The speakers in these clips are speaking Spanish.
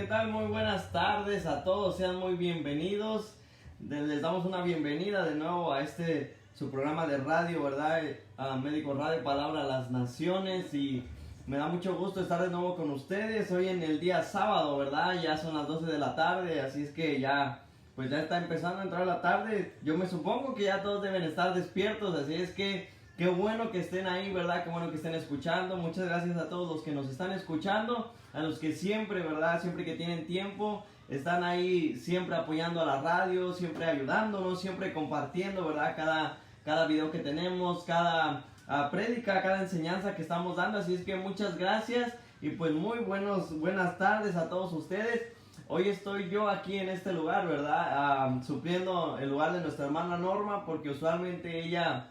¿Qué tal? Muy buenas tardes a todos, sean muy bienvenidos. Les damos una bienvenida de nuevo a su programa de radio, ¿verdad? A Médico Radio, Palabra a las Naciones, y me da mucho gusto estar de nuevo con ustedes hoy en el día sábado, ¿verdad? Ya son las 12 de la tarde, así es que ya está empezando a entrar la tarde. Yo me supongo que ya todos deben estar despiertos, así es que qué bueno que estén ahí, ¿verdad? Qué bueno que estén escuchando. Muchas gracias a todos los que nos están escuchando, a los que siempre, ¿verdad? Siempre que tienen tiempo, están ahí siempre apoyando a la radio, siempre ayudándonos, siempre compartiendo, ¿verdad? Cada video que tenemos, cada prédica, cada enseñanza que estamos dando. Así es que muchas gracias y pues muy buenas tardes a todos ustedes. Hoy estoy yo aquí en este lugar, ¿verdad? Supliendo el lugar de nuestra hermana Norma, porque usualmente ella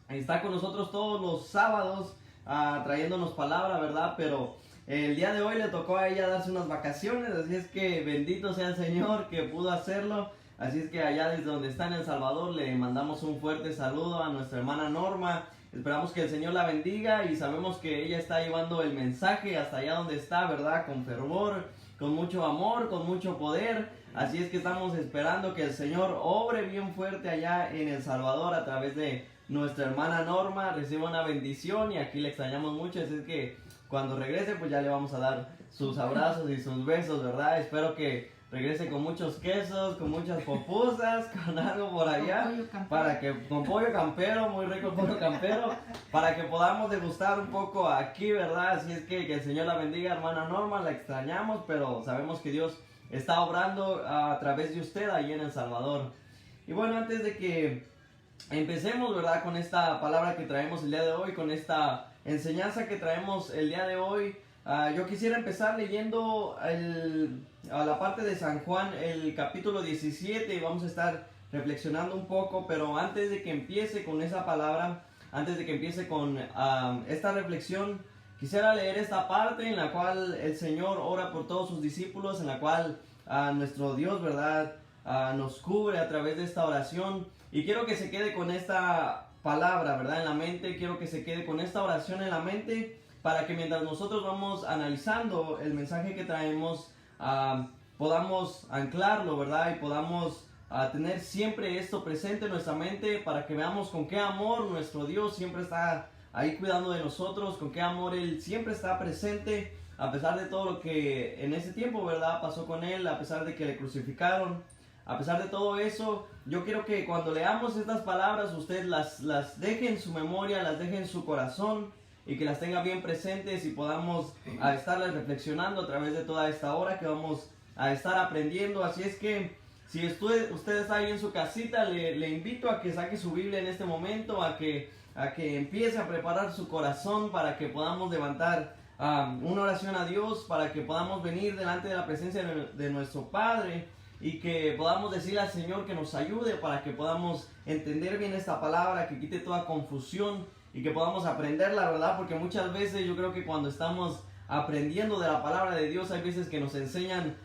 está con nosotros todos los sábados trayéndonos palabra, ¿verdad? Pero el día de hoy le tocó a ella darse unas vacaciones, así es que bendito sea el Señor que pudo hacerlo. Así es que allá desde donde está en El Salvador le mandamos un fuerte saludo a nuestra hermana Norma. Esperamos que el Señor la bendiga y sabemos que ella está llevando el mensaje hasta allá donde está, ¿verdad? Con fervor, con mucho amor, con mucho poder. Así es que estamos esperando que el Señor obre bien fuerte allá en El Salvador a través de nuestra hermana Norma. Reciba una bendición y aquí le extrañamos mucho, así es que cuando regrese pues ya le vamos a dar sus abrazos y sus besos, ¿verdad? Espero que regrese con muchos quesos, con muchas pupusas, con algo por allá, con pollo campero, muy rico pollo campero, para que podamos degustar un poco aquí, ¿verdad? Así es que el Señor la bendiga, hermana Norma, la extrañamos, pero sabemos que Dios está obrando a través de usted ahí en El Salvador. Y bueno, antes de que empecemos, ¿verdad? Con esta palabra que traemos el día de hoy, con esta enseñanza que traemos el día de hoy, yo quisiera empezar leyendo a la parte de San Juan, el capítulo 17, y vamos a estar reflexionando un poco, pero antes de que empiece con esa palabra, antes de que empiece con esta reflexión, quisiera leer esta parte en la cual el Señor ora por todos sus discípulos, en la cual nuestro Dios, ¿verdad? Nos cubre a través de esta oración, y quiero que se quede con esta palabra, ¿verdad? En la mente, quiero que se quede con esta oración en la mente, para que mientras nosotros vamos analizando el mensaje que traemos, podamos anclarlo, ¿verdad? Y podamos tener siempre esto presente en nuestra mente, para que veamos con qué amor nuestro Dios siempre está ahí cuidando de nosotros, con qué amor Él siempre está presente, a pesar de todo lo que en ese tiempo, ¿verdad? Pasó con Él, a pesar de que le crucificaron. A pesar de todo eso, yo quiero que cuando leamos estas palabras, usted las deje en su memoria, las deje en su corazón, y que las tenga bien presentes y podamos estarlas reflexionando a través de toda esta hora que vamos a estar aprendiendo. Así es que si usted está ahí en su casita, le invito a que saque su Biblia en este momento, a que empiece a preparar su corazón para que podamos levantar una oración a Dios, para que podamos venir delante de la presencia de nuestro Padre, y que podamos decirle al Señor que nos ayude para que podamos entender bien esta palabra, que quite toda confusión y que podamos aprender la verdad, porque muchas veces yo creo que cuando estamos aprendiendo de la palabra de Dios, hay veces que nos enseñan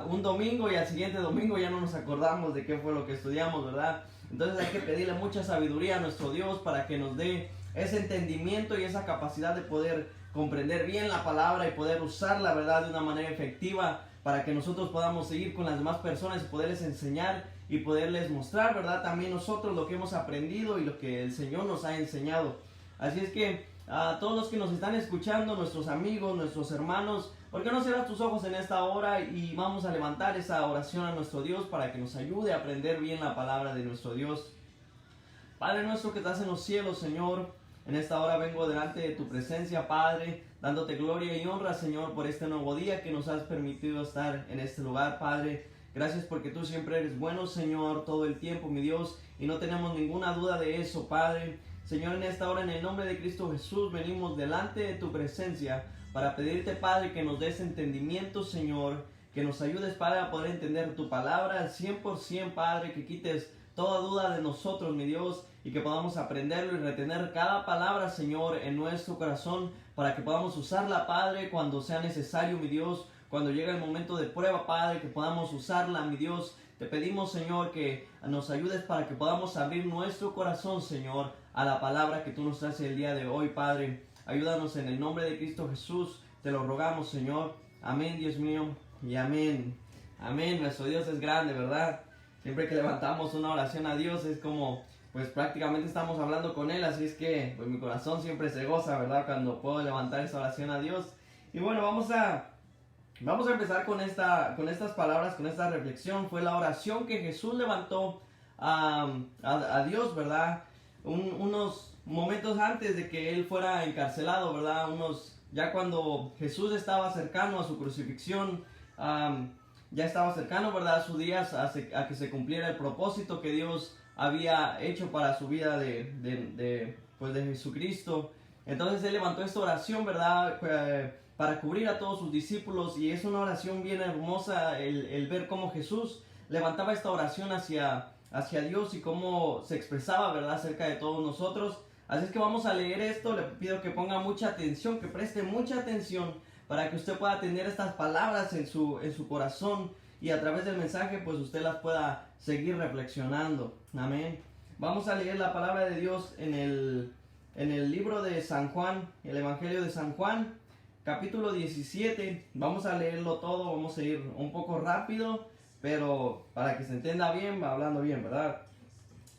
un domingo y al siguiente domingo ya no nos acordamos de qué fue lo que estudiamos, ¿verdad? Entonces hay que pedirle mucha sabiduría a nuestro Dios para que nos dé ese entendimiento y esa capacidad de poder comprender bien la palabra y poder usarla, ¿verdad?, de una manera efectiva, para que nosotros podamos seguir con las demás personas y poderles enseñar y poderles mostrar, ¿verdad?, también nosotros lo que hemos aprendido y lo que el Señor nos ha enseñado. Así es que a todos los que nos están escuchando, nuestros amigos, nuestros hermanos, ¿por qué no cierras tus ojos en esta hora y vamos a levantar esa oración a nuestro Dios para que nos ayude a aprender bien la palabra de nuestro Dios? Padre nuestro que estás en los cielos, Señor, en esta hora vengo delante de tu presencia, Padre, dándote gloria y honra, Señor, por este nuevo día que nos has permitido estar en este lugar, Padre. Gracias porque tú siempre eres bueno, Señor, todo el tiempo, mi Dios, y no tenemos ninguna duda de eso, Padre. Señor, en esta hora, en el nombre de Cristo Jesús, venimos delante de tu presencia para pedirte, Padre, que nos des entendimiento, Señor, que nos ayudes, Padre, a poder entender tu palabra al 100%, Padre, que quites toda duda de nosotros, mi Dios, y que podamos aprenderlo y retener cada palabra, Señor, en nuestro corazón, para que podamos usarla, Padre, cuando sea necesario, mi Dios, cuando llegue el momento de prueba, Padre, que podamos usarla, mi Dios. Te pedimos, Señor, que nos ayudes para que podamos abrir nuestro corazón, Señor, a la palabra que tú nos traes el día de hoy, Padre. Ayúdanos en el nombre de Cristo Jesús, te lo rogamos, Señor. Amén, Dios mío. Y amén. Amén. Nuestro Dios es grande, ¿verdad? Siempre que levantamos una oración a Dios es como, pues prácticamente estamos hablando con Él. Así es que pues mi corazón siempre se goza, ¿verdad? Cuando puedo levantar esa oración a Dios. Y bueno, vamos a empezar con estas palabras, con esta reflexión. Fue la oración que Jesús levantó a Dios, ¿verdad? Unos momentos antes de que Él fuera encarcelado, ¿verdad? Ya cuando Jesús estaba cercano a su crucifixión, ya estaba cercano, ¿verdad? A sus días, a que se cumpliera el propósito que Dios había hecho para su vida de Jesucristo. Entonces Él levantó esta oración, ¿verdad? Para cubrir a todos sus discípulos, y es una oración bien hermosa el ver cómo Jesús levantaba esta oración hacia Dios y cómo se expresaba, ¿verdad?, acerca de todos nosotros. Así es que vamos a leer esto. Le pido que ponga mucha atención, que preste mucha atención para que usted pueda tener estas palabras en su corazón, y a través del mensaje pues usted las pueda seguir reflexionando. Amén. Vamos a leer la palabra de Dios en el libro de San Juan, el Evangelio de San Juan, capítulo 17. Vamos a leerlo todo, vamos a ir un poco rápido, pero para que se entienda bien, va hablando bien, ¿verdad?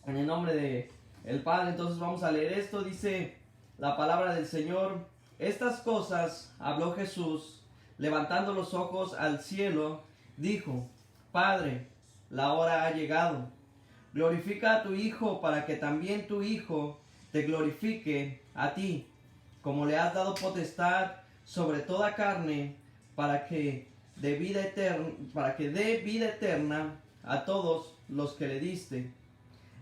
En el nombre de el Padre, entonces vamos a leer esto. Dice la palabra del Señor: estas cosas habló Jesús, levantando los ojos al cielo, dijo: Padre, la hora ha llegado. Glorifica a tu Hijo, para que también tu Hijo te glorifique a ti, como le has dado potestad sobre toda carne, para que dé vida eterna a todos los que le diste.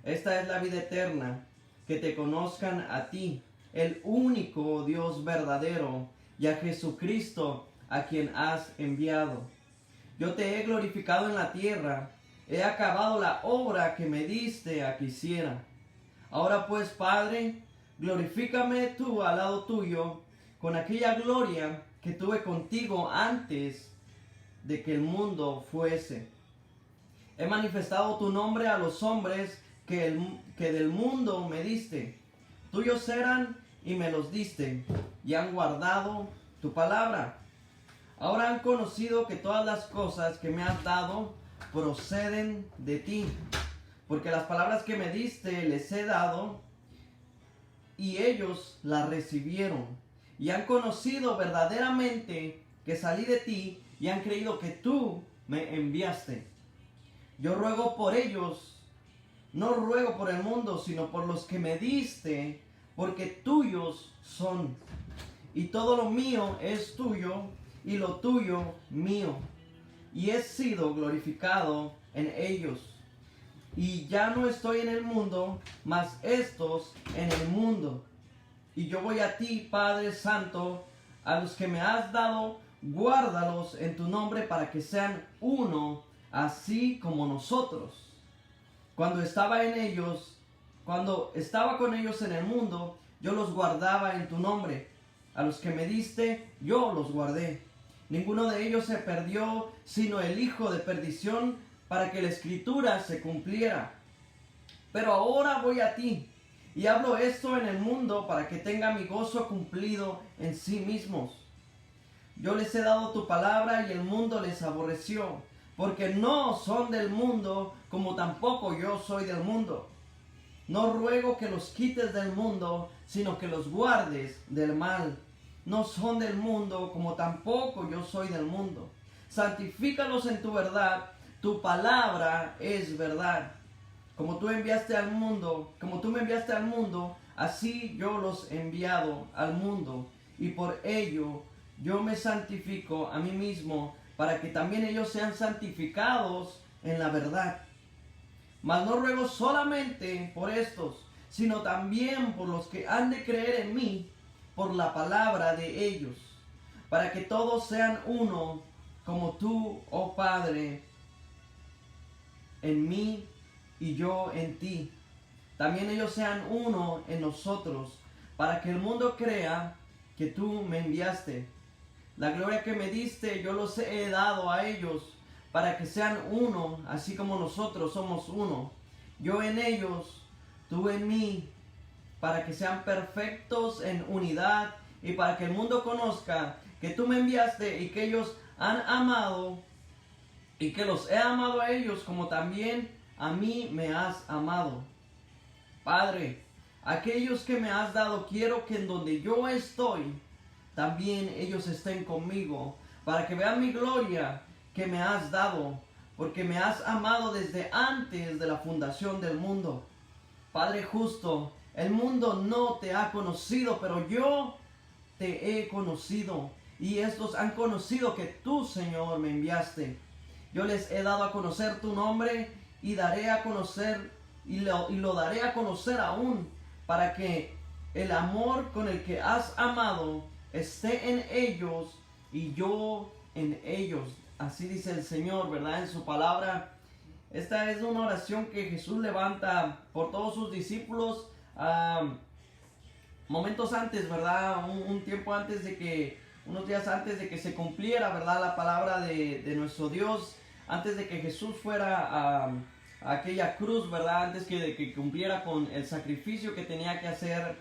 Esta es la vida eterna, que te conozcan a ti, el único Dios verdadero, y a Jesucristo, a quien has enviado. Yo te he glorificado en la tierra, he acabado la obra que me diste a que hiciera. Ahora pues, Padre, glorifícame tú al lado tuyo, con aquella gloria que tuve contigo antes de que el mundo fuese. He manifestado tu nombre a los hombres que del mundo me diste. Tuyos eran y me los diste, y han guardado tu palabra. Ahora han conocido que todas las cosas que me has dado proceden de ti, porque las palabras que me diste les he dado, y ellos las recibieron, y han conocido verdaderamente que salí de ti, y han creído que tú me enviaste. Yo ruego por ellos, no ruego por el mundo, sino por los que me diste, porque tuyos son. Y todo lo mío es tuyo, y lo tuyo mío. Y he sido glorificado en ellos. Y ya no estoy en el mundo, mas estos en el mundo. Y yo voy a ti, Padre Santo, a los que me has dado, guárdalos en tu nombre, para que sean uno, así como nosotros. Cuando estaba con ellos en el mundo, yo los guardaba en tu nombre. A los que me diste, yo los guardé. Ninguno de ellos se perdió, sino el hijo de perdición, para que la escritura se cumpliera. Pero ahora voy a ti, y hablo esto en el mundo, para que tenga mi gozo cumplido en sí mismos. Yo les he dado tu palabra, y el mundo les aborreció, porque no son del mundo, como tampoco yo soy del mundo. No ruego que los quites del mundo, sino que los guardes del mal. No son del mundo, como tampoco yo soy del mundo. Santifícalos en tu verdad, tu palabra es verdad. Como tú me enviaste al mundo, así yo los he enviado al mundo, y por ello yo me santifico a mí mismo, para que también ellos sean santificados en la verdad. Mas no ruego solamente por estos, sino también por los que han de creer en mí por la palabra de ellos, para que todos sean uno, como tú, oh Padre, en mí y yo en ti. También ellos sean uno en nosotros, para que el mundo crea que tú me enviaste. La gloria que me diste yo los he dado a ellos, para que sean uno, así como nosotros somos uno. Yo en ellos, tú en mí, para que sean perfectos en unidad, y para que el mundo conozca que tú me enviaste y que ellos han amado y que los he amado a ellos como también a mí me has amado. Padre, aquellos que me has dado, quiero que en donde yo estoy, también ellos estén conmigo, para que vean mi gloria que me has dado, porque me has amado desde antes de la fundación del mundo. Padre justo, el mundo no te ha conocido, pero yo te he conocido, y estos han conocido que tú, Señor, me enviaste. Yo les he dado a conocer tu nombre, y daré a conocer, y lo daré a conocer aún, para que el amor con el que has amado esté en ellos y yo en ellos. Así dice el Señor, ¿verdad? En su palabra. Esta es una oración que Jesús levanta por todos sus discípulos momentos antes, ¿verdad? Un tiempo antes de que, unos días antes de que se cumpliera, ¿verdad? La palabra de nuestro Dios, antes de que Jesús fuera a aquella cruz, ¿verdad? Antes de que cumpliera con el sacrificio que tenía que hacer.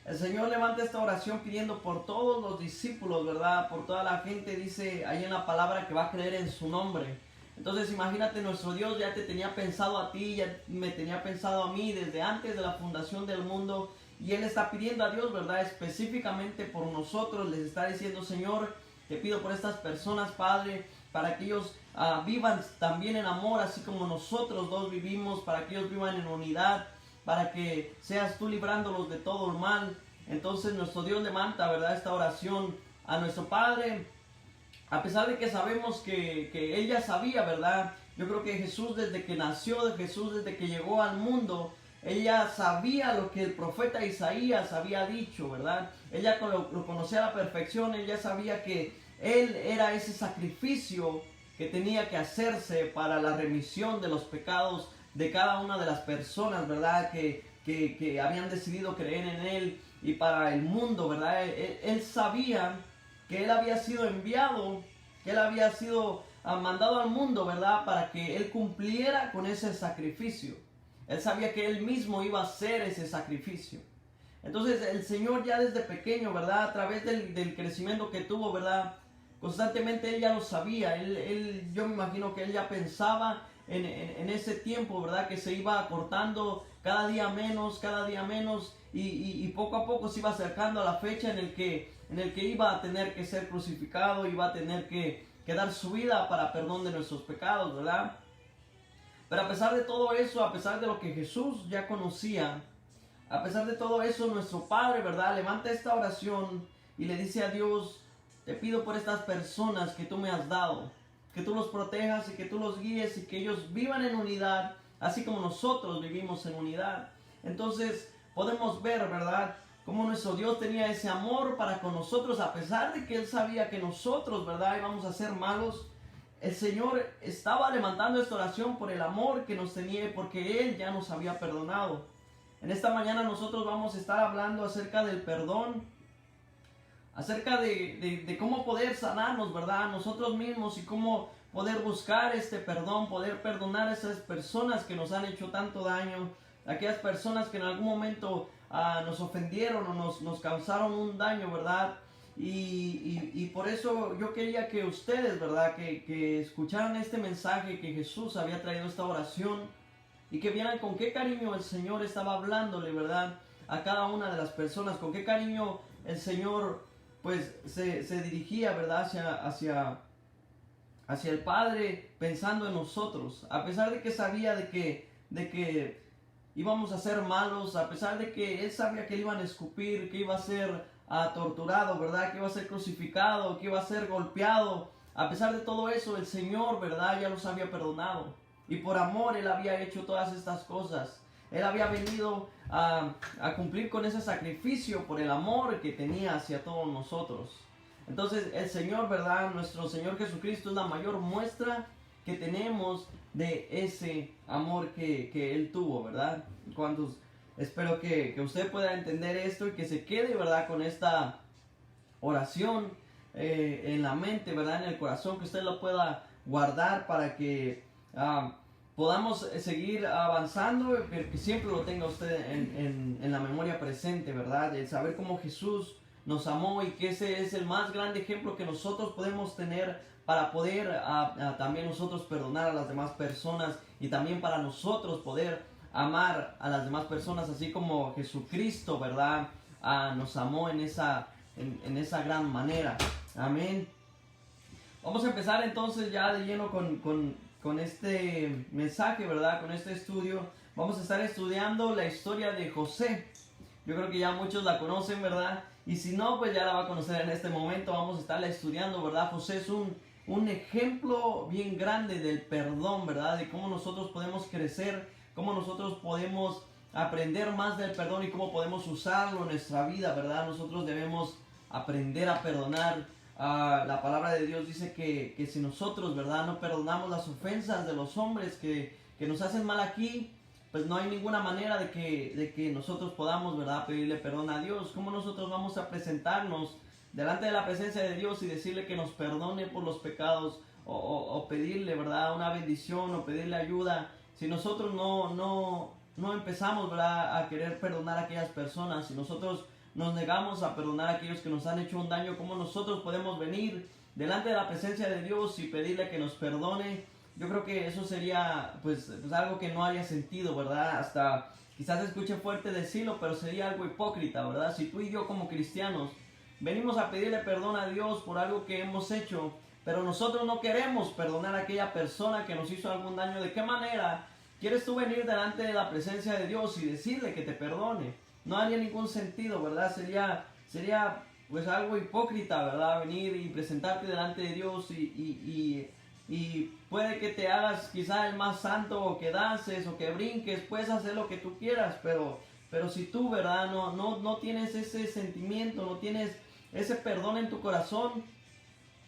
El Señor levanta esta oración pidiendo por todos los discípulos, ¿verdad? Por toda la gente, dice ahí en la palabra, que va a creer en su nombre. Entonces imagínate, nuestro Dios ya te tenía pensado a ti, ya me tenía pensado a mí desde antes de la fundación del mundo. Y Él está pidiendo a Dios, ¿verdad? Específicamente por nosotros, les está diciendo: Señor, te pido por estas personas, Padre, para que ellos vivan también en amor, así como nosotros dos vivimos, para que ellos vivan en unidad, para que seas tú librándolos de todo el mal. Entonces nuestro Dios levanta, ¿verdad?, esta oración a nuestro Padre, a pesar de que sabemos que Él ya sabía, ¿verdad? Yo creo que Jesús, desde que nació, Jesús desde que llegó al mundo, ella sabía lo que el profeta Isaías había dicho, ¿verdad? Ella lo conocía a la perfección. Ella sabía que Él era ese sacrificio que tenía que hacerse para la remisión de los pecados de cada una de las personas, ¿verdad? Que habían decidido creer en Él, y para el mundo, ¿verdad? Él sabía que Él había sido enviado, que Él había sido mandado al mundo, ¿verdad? Para que Él cumpliera con ese sacrificio. Él sabía que Él mismo iba a hacer ese sacrificio. Entonces el Señor ya desde pequeño, ¿verdad? A través del crecimiento que tuvo, ¿verdad? Constantemente Él ya lo sabía. Yo me imagino que Él ya pensaba en ese tiempo, ¿verdad? Que se iba acortando cada día menos, y poco a poco se iba acercando a la fecha en el que iba a tener que ser crucificado, iba a tener que dar su vida para perdón de nuestros pecados, ¿verdad? Pero a pesar de todo eso, a pesar de lo que Jesús ya conocía, a pesar de todo eso, nuestro Padre, ¿verdad?, levanta esta oración y le dice a Dios: te pido por estas personas que tú me has dado, que tú los protejas y que tú los guíes, y que ellos vivan en unidad, así como nosotros vivimos en unidad. Entonces podemos ver, ¿verdad?, cómo nuestro Dios tenía ese amor para con nosotros, a pesar de que Él sabía que nosotros, ¿verdad?, íbamos a ser malos. El Señor estaba levantando esta oración por el amor que nos tenía, porque Él ya nos había perdonado. En esta mañana nosotros vamos a estar hablando acerca del perdón, acerca de cómo poder sanarnos, ¿verdad?, nosotros mismos, y cómo poder buscar este perdón, poder perdonar a esas personas que nos han hecho tanto daño, aquellas personas que en algún momento nos ofendieron o nos causaron un daño, ¿verdad? Y por eso yo quería que ustedes, ¿verdad?, que escucharan este mensaje, que Jesús había traído esta oración, y que vieran con qué cariño el Señor estaba hablándole, ¿verdad?, a cada una de las personas, con qué cariño el Señor pues se dirigía, ¿verdad?, hacia el Padre, pensando en nosotros, a pesar de que sabía de que íbamos a ser malos, a pesar de que Él sabía que le iban a escupir, que iba a ser torturado, ¿verdad?, que iba a ser crucificado, que iba a ser golpeado. A pesar de todo eso, el Señor, ¿verdad?, ya los había perdonado, y por amor Él había hecho todas estas cosas. Él había venido a cumplir con ese sacrificio por el amor que tenía hacia todos nosotros. Entonces el Señor, ¿verdad?, nuestro Señor Jesucristo, es la mayor muestra que tenemos de ese amor que Él tuvo, ¿verdad? ¿Cuántos? Espero que usted pueda entender esto, y que se quede, ¿verdad?, con esta oración en la mente, ¿verdad?, en el corazón, que usted lo pueda guardar para que podamos seguir avanzando, pero que siempre lo tenga usted en la memoria presente, ¿verdad? El saber cómo Jesús nos amó, y que ese es el más grande ejemplo que nosotros podemos tener para poder también nosotros perdonar a las demás personas y también para nosotros poder amar a las demás personas, así como Jesucristo, ¿verdad? Nos amó en esa gran manera. Amén. Vamos a empezar entonces ya de lleno con este mensaje, ¿verdad? Con este estudio. Vamos a estar estudiando la historia de José. Yo creo que ya muchos la conocen, ¿verdad? Y si no, pues ya la va a conocer en este momento. Vamos a estarla estudiando, ¿verdad? José es un ejemplo bien grande del perdón, ¿verdad? De cómo nosotros podemos crecer, cómo nosotros podemos aprender más del perdón y cómo podemos usarlo en nuestra vida, ¿verdad? Nosotros debemos aprender a perdonar. La palabra de Dios dice que si nosotros, ¿verdad?, no perdonamos las ofensas de los hombres que nos hacen mal aquí, pues no hay ninguna manera de que nosotros podamos, ¿verdad?, pedirle perdón a Dios. ¿Cómo nosotros vamos a presentarnos delante de la presencia de Dios y decirle que nos perdone por los pecados o pedirle, ¿verdad?, una bendición o pedirle ayuda si nosotros no empezamos, ¿verdad?, a querer perdonar a aquellas personas? Si nosotros nos negamos a perdonar a aquellos que nos han hecho un daño, ¿cómo nosotros podemos venir delante de la presencia de Dios y pedirle que nos perdone? Yo creo que eso sería pues algo que no haya sentido, ¿verdad? Hasta quizás se escuche fuerte decirlo, pero sería algo hipócrita, ¿verdad? Si tú y yo como cristianos venimos a pedirle perdón a Dios por algo que hemos hecho, pero nosotros no queremos perdonar a aquella persona que nos hizo algún daño, ¿de qué manera quieres tú venir delante de la presencia de Dios y decirle que te perdone? No haría ningún sentido, ¿verdad? Sería pues algo hipócrita, ¿verdad? Venir y presentarte delante de Dios y puede que te hagas quizá el más santo, o que dances, o que brinques, puedes hacer lo que tú quieras, pero si tú, ¿verdad?, no tienes ese sentimiento, no tienes ese perdón en tu corazón,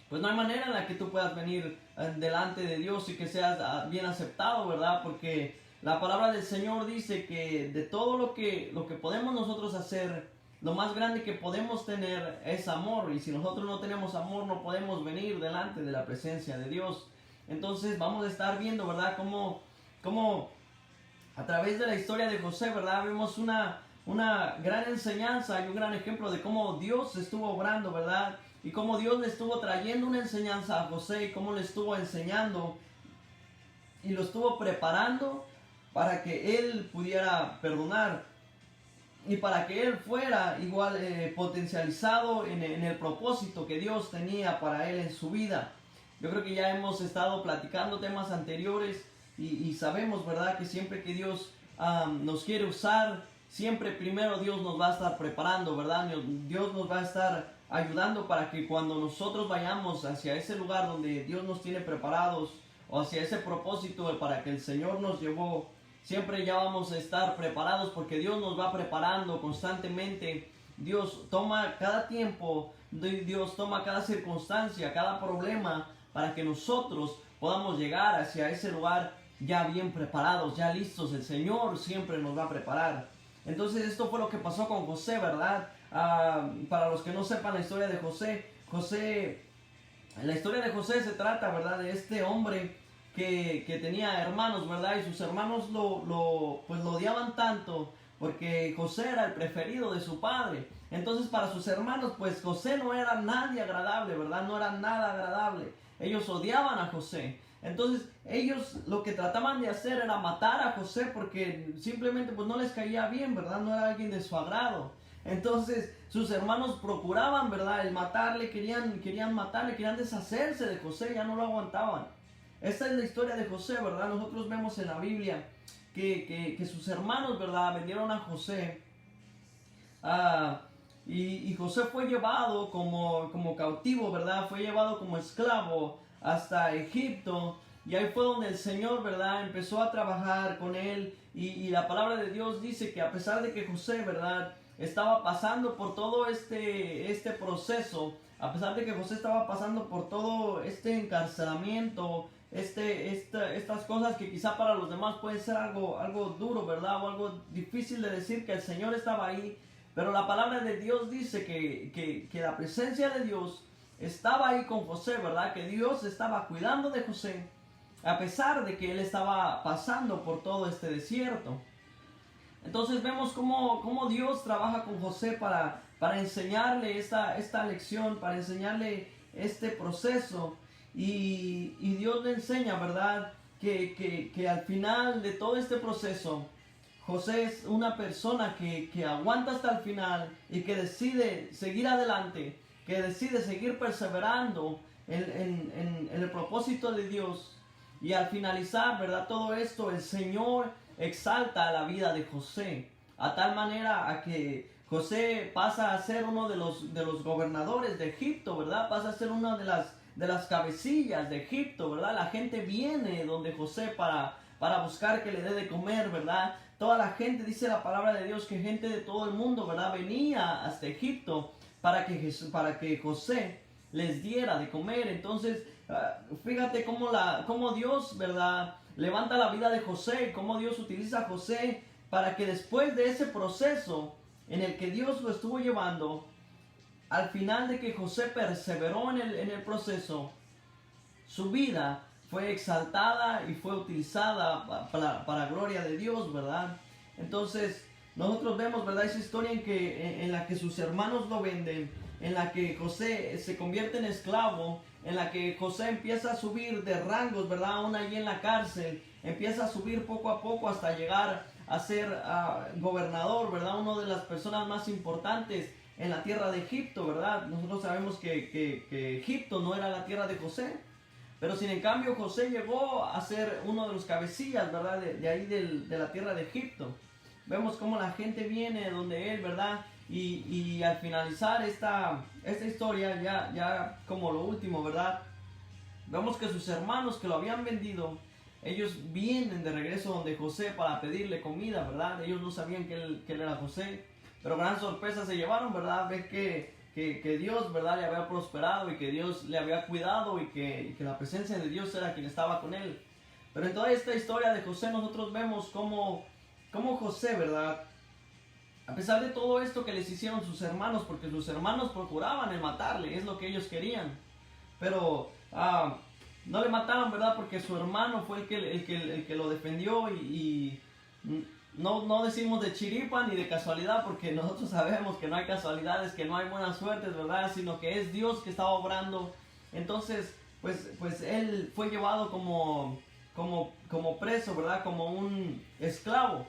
pues no hay manera en la que tú puedas venir delante de Dios y que seas bien aceptado, ¿verdad? Porque la palabra del Señor dice que de todo lo que podemos nosotros hacer, lo más grande que podemos tener es amor. Y si nosotros no tenemos amor, no podemos venir delante de la presencia de Dios. Entonces vamos a estar viendo, ¿verdad?, cómo a través de la historia de José, ¿verdad?, vemos una gran enseñanza y un gran ejemplo de cómo Dios estuvo obrando, ¿verdad? Y cómo Dios le estuvo trayendo una enseñanza a José y cómo le estuvo enseñando y lo estuvo preparando para que él pudiera perdonar y para que él fuera igual potencializado en el propósito que Dios tenía para él en su vida. Yo creo que ya hemos estado platicando temas anteriores y sabemos, ¿verdad?, que siempre que Dios nos quiere usar, siempre primero Dios nos va a estar preparando, ¿verdad? Dios nos va a estar ayudando para que cuando nosotros vayamos hacia ese lugar donde Dios nos tiene preparados o hacia ese propósito para que el Señor nos llevó, siempre ya vamos a estar preparados porque Dios nos va preparando constantemente. Dios toma cada tiempo, Dios toma cada circunstancia, cada problema para que nosotros podamos llegar hacia ese lugar ya bien preparados, ya listos. El Señor siempre nos va a preparar. Entonces esto fue lo que pasó con José, ¿verdad? Para los que no sepan la historia de José, la historia de José se trata, ¿verdad?, de este hombre que tenía hermanos, ¿verdad? Y sus hermanos lo odiaban tanto porque José era el preferido de su padre. Entonces para sus hermanos, pues José no era nadie agradable, ¿verdad? No era nada agradable. Ellos odiaban a José. Entonces ellos lo que trataban de hacer era matar a José porque simplemente pues no les caía bien, ¿verdad? No era alguien de su agrado. Entonces sus hermanos procuraban, ¿verdad?, el matarle, querían matarle, querían deshacerse de José, ya no lo aguantaban. Esta es la historia de José, ¿verdad? Nosotros vemos en la Biblia que sus hermanos, ¿verdad?, vendieron a José. Y José fue llevado como cautivo, ¿verdad? Fue llevado como esclavo hasta Egipto. Y ahí fue donde el Señor, ¿verdad?, empezó a trabajar con él. Y la palabra de Dios dice que a pesar de que José, ¿verdad?, estaba pasando por todo este proceso, a pesar de que José estaba pasando por todo este encarcelamiento, estas cosas que quizá para los demás pueden ser algo duro, ¿verdad?, o algo difícil de decir, que el Señor estaba ahí. Pero la palabra de Dios dice que la presencia de Dios estaba ahí con José, ¿verdad? Que Dios estaba cuidando de José, a pesar de que él estaba pasando por todo este desierto. Entonces vemos cómo Dios trabaja con José para enseñarle esta lección, para enseñarle este proceso. y Dios le enseña, ¿verdad? Que al final de todo este proceso, José es una persona que aguanta hasta el final y que decide seguir adelante, que decide seguir perseverando en el propósito de Dios. Y al finalizar, ¿verdad? Todo esto, el Señor exalta la vida de José, a tal manera a que José pasa a ser uno de los gobernadores de Egipto, ¿verdad? Pasa a ser una de las cabecillas de Egipto, ¿verdad? La gente viene donde José para buscar que le dé de comer, ¿verdad? Toda la gente, dice la palabra de Dios, que gente de todo el mundo, ¿verdad? Venía hasta Egipto para que José les diera de comer. Entonces, fíjate cómo Dios, ¿verdad? Levanta la vida de José, cómo Dios utiliza a José para que después de ese proceso en el que Dios lo estuvo llevando, al final de que José perseveró en el proceso, su vida fue exaltada y fue utilizada para gloria de Dios, ¿verdad? Entonces, nosotros vemos, ¿verdad? Esa historia en la que sus hermanos lo venden, en la que José se convierte en esclavo, en la que José empieza a subir de rangos, ¿verdad? Aún allí en la cárcel, empieza a subir poco a poco hasta llegar a ser gobernador, ¿verdad? Una de las personas más importantes en la tierra de Egipto, ¿verdad? Nosotros sabemos que Egipto no era la tierra de José, pero sin en cambio José llegó a ser uno de los cabecillas, ¿verdad? De ahí de la tierra de Egipto. Vemos cómo la gente viene donde él, ¿verdad? Y al finalizar esta historia, ya como lo último, ¿verdad? Vemos que sus hermanos que lo habían vendido, ellos vienen de regreso donde José para pedirle comida, ¿verdad? Ellos no sabían que él era José, pero gran sorpresa se llevaron, ¿verdad? Ver que Dios, ¿verdad? Le había prosperado y que Dios le había cuidado y que la presencia de Dios era quien estaba con él. Pero en toda esta historia de José nosotros vemos cómo José, ¿verdad? A pesar de todo esto que les hicieron sus hermanos, porque sus hermanos procuraban el matarle, es lo que ellos querían. Pero no le mataron, ¿verdad? Porque su hermano fue el que lo defendió y no decimos de chiripa ni de casualidad, porque nosotros sabemos que no hay casualidades, que no hay buenas suertes, ¿verdad? Sino que es Dios que estaba obrando. Entonces, pues él fue llevado como preso, ¿verdad? Como un esclavo.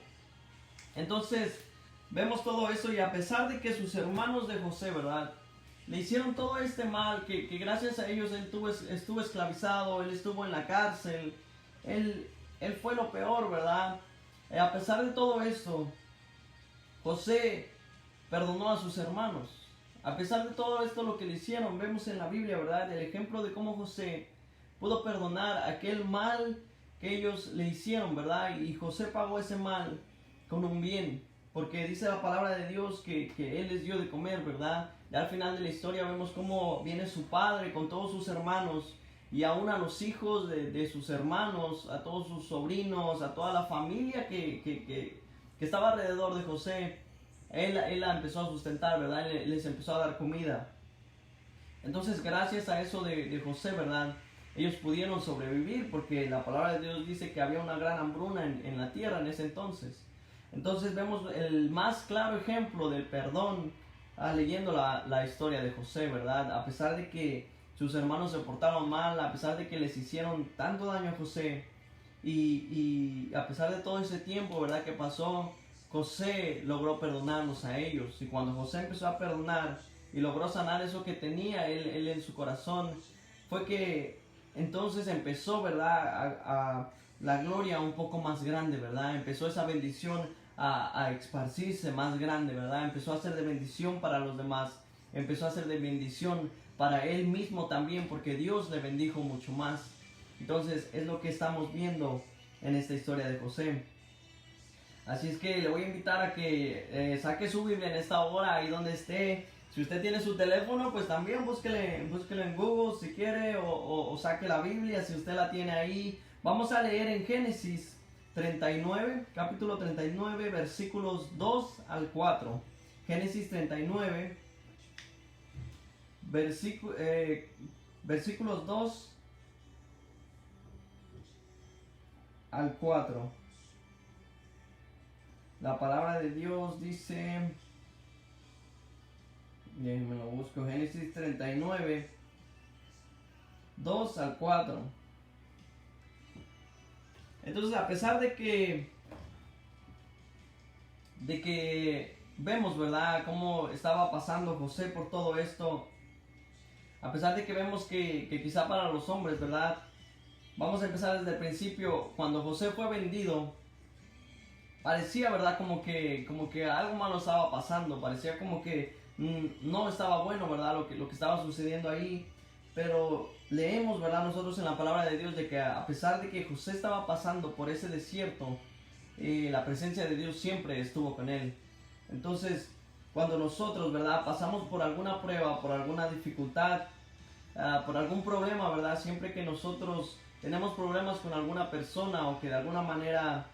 Entonces, vemos todo eso y a pesar de que sus hermanos de José, ¿verdad? Le hicieron todo este mal, que gracias a ellos él estuvo esclavizado, él estuvo en la cárcel, él fue lo peor, ¿verdad? A pesar de todo esto, José perdonó a sus hermanos. A pesar de todo esto lo que le hicieron, vemos en la Biblia, ¿verdad? El ejemplo de cómo José pudo perdonar aquel mal que ellos le hicieron, ¿verdad? Y José pagó ese mal con un bien, porque dice la palabra de Dios que Él les dio de comer, ¿verdad? Y al final de la historia vemos cómo viene su padre con todos sus hermanos y aún a los hijos de sus hermanos, a todos sus sobrinos, a toda la familia que estaba alrededor de José. Él la empezó a sustentar, ¿verdad? Les empezó a dar comida. Entonces, gracias a eso de José, ¿verdad? Ellos pudieron sobrevivir porque la palabra de Dios dice que había una gran hambruna en la tierra en ese entonces. Entonces vemos el más claro ejemplo del perdón leyendo la historia de José, ¿verdad? A pesar de que sus hermanos se portaron mal, a pesar de que les hicieron tanto daño a José, y a pesar de todo ese tiempo, ¿verdad? Que pasó, José logró perdonarnos a ellos. Y cuando José empezó a perdonar y logró sanar eso que tenía él en su corazón, fue que entonces empezó, ¿verdad? A la gloria un poco más grande, ¿verdad? Empezó esa bendición a esparcirse más grande, ¿verdad? Empezó a ser de bendición para los demás, empezó a ser de bendición para él mismo también, porque Dios le bendijo mucho más. Entonces es lo que estamos viendo en esta historia de José. Así es que le voy a invitar a que saque su Biblia en esta hora, ahí donde esté. Si usted tiene su teléfono, pues también búsquele en Google si quiere, o saque la Biblia si usted la tiene ahí. Vamos a leer en Génesis 39, capítulo 39, versículos 2 al 4. Génesis 39, versículos 2 al 4. La palabra de Dios dice, déjenme lo busco, Génesis 39, 2 al 4. Entonces, a pesar de que vemos, ¿verdad?, cómo estaba pasando José por todo esto, a pesar de que vemos que quizá para los hombres, ¿verdad?, vamos a empezar desde el principio. Cuando José fue vendido, parecía, ¿verdad?, como que algo malo estaba pasando, parecía como que no estaba bueno, ¿verdad?, lo que estaba sucediendo ahí. Pero leemos, ¿verdad?, nosotros en la palabra de Dios de que a pesar de que José estaba pasando por ese desierto, la presencia de Dios siempre estuvo con él. Entonces, cuando nosotros, ¿verdad?, pasamos por alguna prueba, por alguna dificultad, por algún problema, ¿verdad?, siempre que nosotros tenemos problemas con alguna persona o que de alguna manera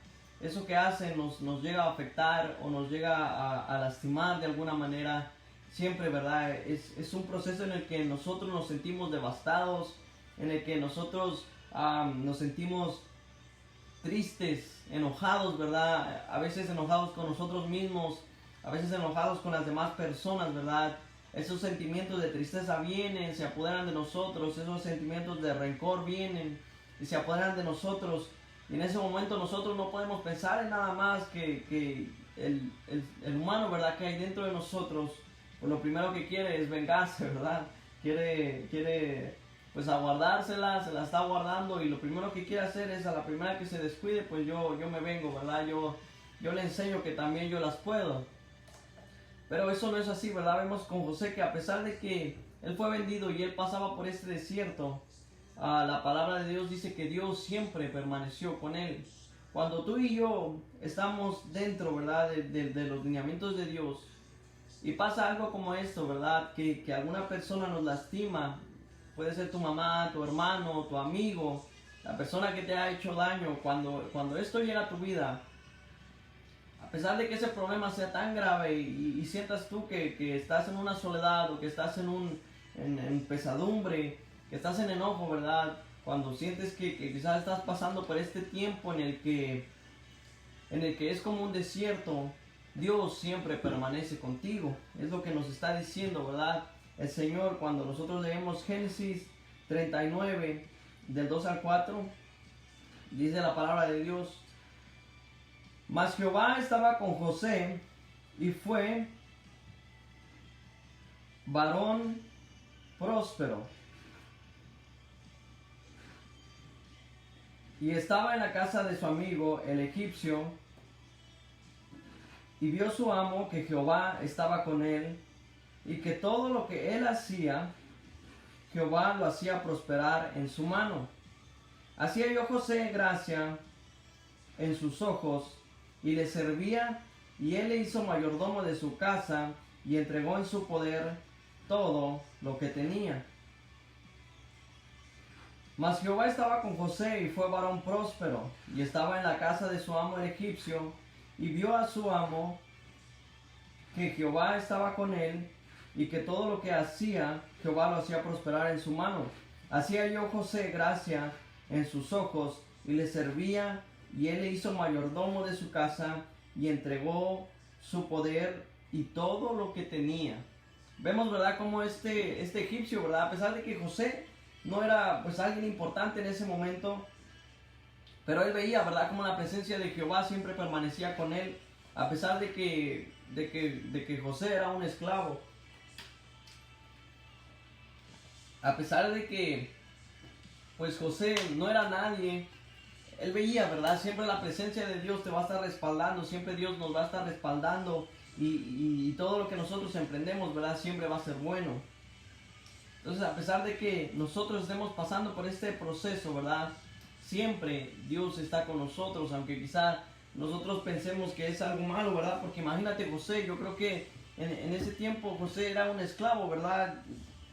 eso que hacen nos llega a afectar o nos llega a lastimar de alguna manera, siempre, ¿verdad?, es un proceso en el que nosotros nos sentimos devastados, en el que nosotros nos sentimos tristes, enojados, ¿verdad?, a veces enojados con nosotros mismos, a veces enojados con las demás personas, ¿verdad? Esos sentimientos de tristeza vienen, se apoderan de nosotros, esos sentimientos de rencor vienen y se apoderan de nosotros. Y en ese momento nosotros no podemos pensar en nada más que el humano, ¿verdad?, que hay dentro de nosotros, pues lo primero que quiere es vengarse, ¿verdad? Quiere pues aguardársela, se la está guardando y lo primero que quiere hacer es a la primera que se descuide, pues yo me vengo, ¿verdad? Yo le enseño que también yo las puedo. Pero eso no es así, ¿verdad? Vemos con José que a pesar de que él fue vendido y él pasaba por este desierto, la palabra de Dios dice que Dios siempre permaneció con él. Cuando tú y yo estamos dentro, ¿verdad?, de los lineamientos de Dios y pasa algo como esto, ¿verdad?, que alguna persona nos lastima, puede ser tu mamá, tu hermano, tu amigo, la persona que te ha hecho daño. Cuando esto llega a tu vida, a pesar de que ese problema sea tan grave y sientas tú que estás en una soledad o que estás en pesadumbre, que estás en enojo, ¿verdad?, cuando sientes que quizás estás pasando por este tiempo en el que es como un desierto, Dios siempre permanece contigo. Es lo que nos está diciendo, ¿verdad?, el Señor cuando nosotros leemos Génesis 39, del 2 al 4, dice la palabra de Dios: Mas Jehová estaba con José y fue varón próspero, y estaba en la casa de su amigo el egipcio, y vio su amo que Jehová estaba con él, y que todo lo que él hacía, Jehová lo hacía prosperar en su mano. Así halló José gracia en sus ojos, y le servía, y él le hizo mayordomo de su casa, y entregó en su poder todo lo que tenía. Mas Jehová estaba con José, y fue varón próspero, y estaba en la casa de su amo el egipcio, y vio a su amo que Jehová estaba con él, y que todo lo que hacía, Jehová lo hacía prosperar en su mano. Así halló José gracia en sus ojos, y le servía, y él le hizo mayordomo de su casa, y entregó su poder y todo lo que tenía. Vemos, ¿verdad?, como este egipcio, ¿verdad?, a pesar de que José no era pues alguien importante en ese momento, pero él veía, ¿verdad?, como la presencia de Jehová siempre permanecía con él, a pesar de que José era un esclavo. A pesar de que pues José no era nadie, él veía, ¿verdad?, siempre la presencia de Dios te va a estar respaldando, siempre Dios nos va a estar respaldando, y todo lo que nosotros emprendemos, ¿verdad?, siempre va a ser bueno. Entonces, a pesar de que nosotros estemos pasando por este proceso, ¿verdad?, siempre Dios está con nosotros, aunque quizá nosotros pensemos que es algo malo, ¿verdad? Porque imagínate José, yo creo que en ese tiempo José era un esclavo, ¿verdad?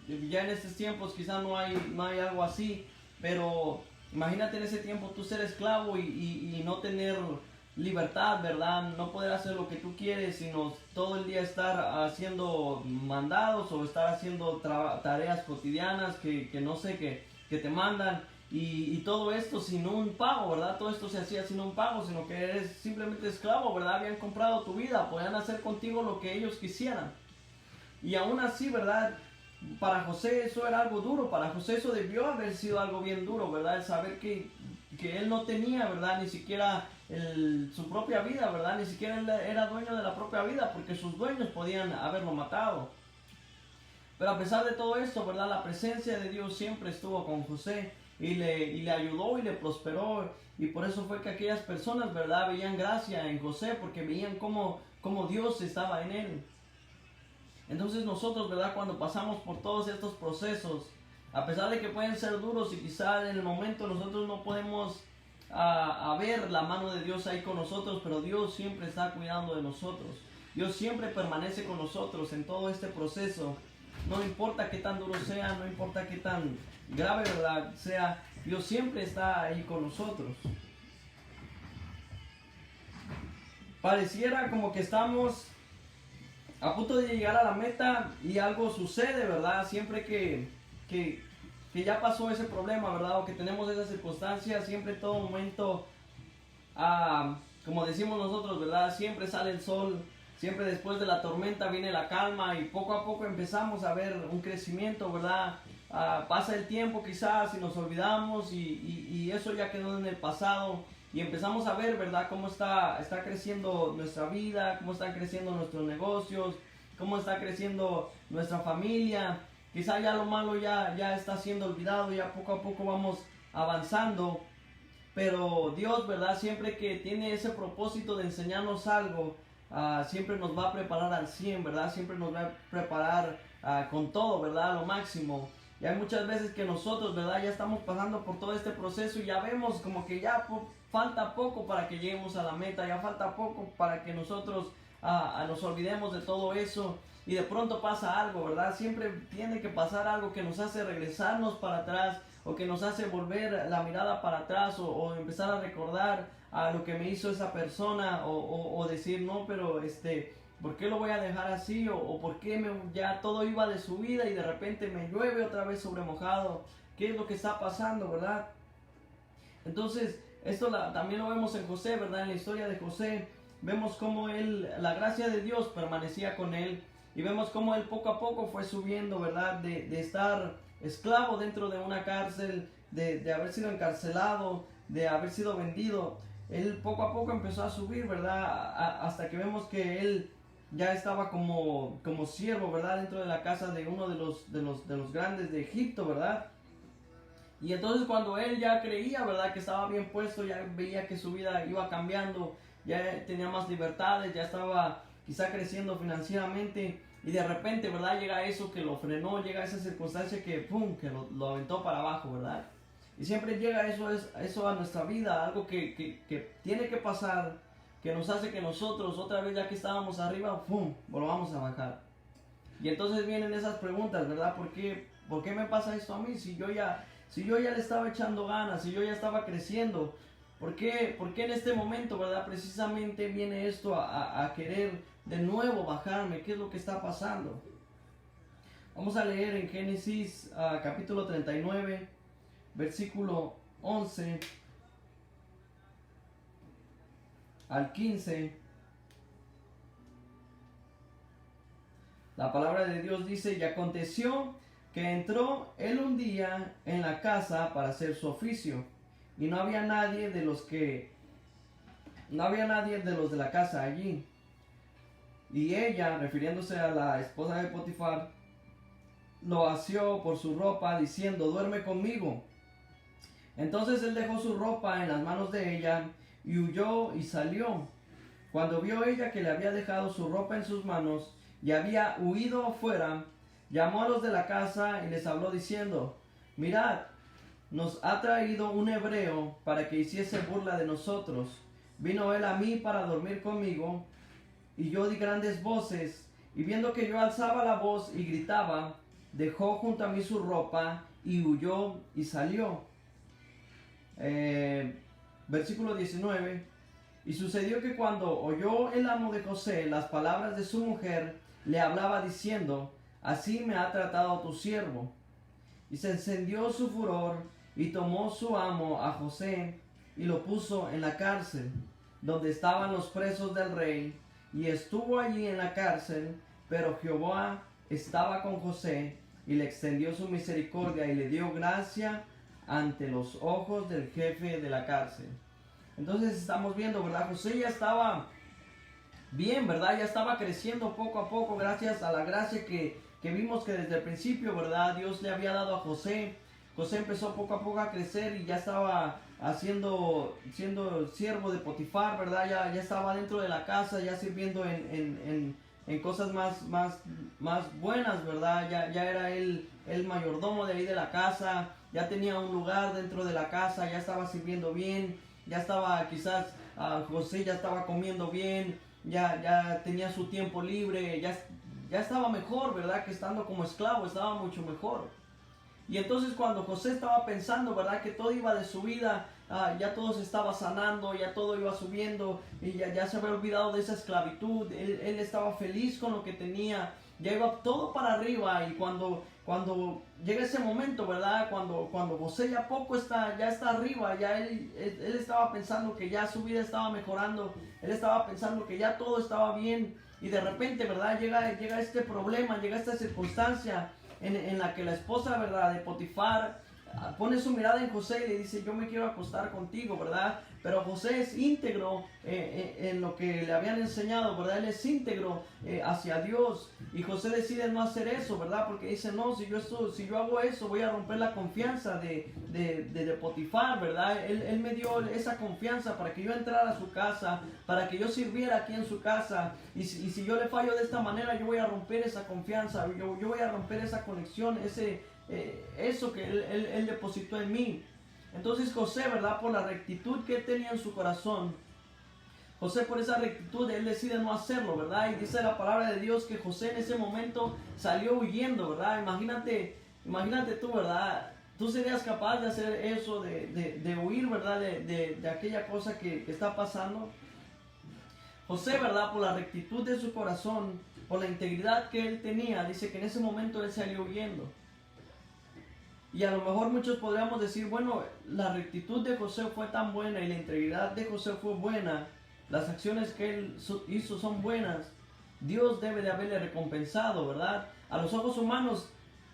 Ya en estos tiempos quizá no hay algo así, pero imagínate en ese tiempo tú ser esclavo y no tener libertad, ¿verdad? No poder hacer lo que tú quieres, sino todo el día estar haciendo mandados o estar haciendo tareas cotidianas que no sé, que te mandan, y todo esto sin un pago, ¿verdad? Todo esto se hacía sin un pago, sino que eres simplemente esclavo, ¿verdad? Habían comprado tu vida, podían hacer contigo lo que ellos quisieran. Y aún así, ¿verdad?, para José eso era algo duro, para José eso debió haber sido algo bien duro, ¿verdad? El saber que él no tenía, ¿verdad? Ni siquiera su propia vida, ¿verdad? Ni siquiera él era dueño de la propia vida, porque sus dueños podían haberlo matado. Pero a pesar de todo esto, ¿verdad? La presencia de Dios siempre estuvo con José y le ayudó y le prosperó. Y por eso fue que aquellas personas, ¿verdad? Veían gracia en José, porque veían cómo Dios estaba en él. Entonces nosotros, ¿verdad? Cuando pasamos por todos estos procesos, a pesar de que pueden ser duros y quizás en el momento nosotros no podemos ver la mano de Dios ahí con nosotros, pero Dios siempre está cuidando de nosotros. Dios siempre permanece con nosotros en todo este proceso. No importa qué tan duro sea, no importa qué tan grave, ¿verdad? sea, Dios siempre está ahí con nosotros. Pareciera como que estamos a punto de llegar a la meta y algo sucede, ¿verdad? Siempre que ya pasó ese problema, ¿verdad? O que tenemos esa circunstancia, siempre en todo momento, como decimos nosotros, ¿verdad? Siempre sale el sol, siempre después de la tormenta viene la calma y poco a poco empezamos a ver un crecimiento, ¿verdad? Pasa el tiempo quizás y nos olvidamos y eso ya quedó en el pasado y empezamos a ver, ¿verdad? Cómo está creciendo nuestra vida, cómo están creciendo nuestros negocios, cómo está creciendo nuestra familia. Quizá ya lo malo ya está siendo olvidado, ya poco a poco vamos avanzando. Pero Dios, ¿verdad? Siempre que tiene ese propósito de enseñarnos algo, siempre nos va a preparar al 100, ¿verdad? Siempre nos va a preparar con todo, ¿verdad? A lo máximo. Y hay muchas veces que nosotros, ¿verdad? Ya estamos pasando por todo este proceso y ya vemos como que ya falta poco para que lleguemos a la meta, ya falta poco para que nosotros nos olvidemos de todo eso. Y de pronto pasa algo, ¿verdad? Siempre tiene que pasar algo que nos hace regresarnos para atrás o que nos hace volver la mirada para atrás o empezar a recordar lo que me hizo esa persona o decir, no, pero ¿por qué lo voy a dejar así? O ¿por qué ya todo iba de su vida y de repente me llueve otra vez sobre mojado? ¿Qué es lo que está pasando, verdad? Entonces, esto también lo vemos en José, ¿verdad? En la historia de José, vemos cómo la gracia de Dios permanecía con él. Y vemos cómo él poco a poco fue subiendo, ¿verdad? De estar esclavo dentro de una cárcel, de haber sido encarcelado, de haber sido vendido. Él poco a poco empezó a subir, ¿verdad? Hasta que vemos que él ya estaba como siervo, ¿verdad? Dentro de la casa de uno de los grandes de Egipto, ¿verdad? Y entonces cuando él ya creía, ¿verdad? Que estaba bien puesto, ya veía que su vida iba cambiando, ya tenía más libertades, ya estaba quizá creciendo financieramente. Y de repente, ¿verdad? Llega eso que lo frenó, llega esa circunstancia que, ¡pum!, que lo aventó para abajo, ¿verdad? Y siempre llega eso a nuestra vida, algo que tiene que pasar, que nos hace que nosotros, otra vez ya que estábamos arriba, ¡pum!, volvamos a bajar. Y entonces vienen esas preguntas, ¿verdad? ¿Por qué me pasa esto a mí? Si yo ya le estaba echando ganas, si yo ya estaba creciendo, ¿por qué en este momento, ¿verdad? Precisamente viene esto a querer de nuevo bajarme. ¿Qué es lo que está pasando? Vamos a leer en Génesis capítulo 39, versículo 11 al 15. La palabra de Dios dice: y aconteció que entró él un día en la casa para hacer su oficio, y no había nadie de los de la casa allí. Y ella, refiriéndose a la esposa de Potifar, lo asió por su ropa, diciendo: duerme conmigo. Entonces él dejó su ropa en las manos de ella, y huyó y salió. Cuando vio ella que le había dejado su ropa en sus manos, y había huido afuera, llamó a los de la casa y les habló diciendo: mirad, nos ha traído un hebreo para que hiciese burla de nosotros. Vino él a mí para dormir conmigo, y yo di grandes voces, y viendo que yo alzaba la voz y gritaba, dejó junto a mí su ropa, y huyó y salió. Versículo 19. Y sucedió que cuando oyó el amo de José las palabras de su mujer, le hablaba diciendo: así me ha tratado tu siervo. Y se encendió su furor, y tomó su amo a José, y lo puso en la cárcel, donde estaban los presos del rey, y estuvo allí en la cárcel. Pero Jehová estaba con José, y le extendió su misericordia y le dio gracia ante los ojos del jefe de la cárcel. Entonces estamos viendo, ¿verdad? José ya estaba bien, ¿verdad? Ya estaba creciendo poco a poco gracias a la gracia que vimos que desde el principio, ¿verdad? Dios le había dado a José. José empezó poco a poco a crecer y ya estaba siendo siervo de Potifar, ¿verdad? Ya estaba dentro de la casa, ya sirviendo en cosas más buenas, ¿verdad? Ya era él el mayordomo de ahí de la casa, ya tenía un lugar dentro de la casa, ya estaba sirviendo bien, ya estaba quizás, José ya estaba comiendo bien, ya tenía su tiempo libre, ya estaba mejor, ¿verdad? Que estando como esclavo, estaba mucho mejor. Y entonces cuando José estaba pensando, ¿verdad? Que todo iba de su vida, ya todo se estaba sanando, ya todo iba subiendo, y ya se había olvidado de esa esclavitud, él estaba feliz con lo que tenía, ya iba todo para arriba. Y cuando llega ese momento, ¿verdad? Cuando José ya está arriba, ya él estaba pensando que ya su vida estaba mejorando, él estaba pensando que ya todo estaba bien, y de repente, ¿verdad? Llega este problema, llega esta circunstancia en la que la esposa, ¿verdad?, de Potifar pone su mirada en José y le dice: yo me quiero acostar contigo, ¿verdad? Pero José es íntegro en lo que le habían enseñado, ¿verdad? Él es íntegro hacia Dios, y José decide no hacer eso, ¿verdad? Porque dice: no, si yo hago eso, voy a romper la confianza de Potifar, ¿verdad? Él me dio esa confianza para que yo entrara a su casa, para que yo sirviera aquí en su casa, y si yo le fallo de esta manera, yo voy a romper esa confianza, yo voy a romper esa conexión, eso que él depositó en mí. Entonces José, ¿verdad?, por la rectitud que él tenía en su corazón, José, por esa rectitud, él decide no hacerlo, ¿verdad? Y dice la palabra de Dios que José en ese momento salió huyendo, ¿verdad? Imagínate tú, ¿verdad? Tú serías capaz de hacer eso, de huir, ¿verdad? De aquella cosa que está pasando. José, ¿verdad?, por la rectitud de su corazón, por la integridad que él tenía, dice que en ese momento él salió huyendo. Y a lo mejor muchos podríamos decir: bueno, la rectitud de José fue tan buena y la integridad de José fue buena, las acciones que él hizo son buenas, Dios debe de haberle recompensado, ¿verdad? A los ojos humanos,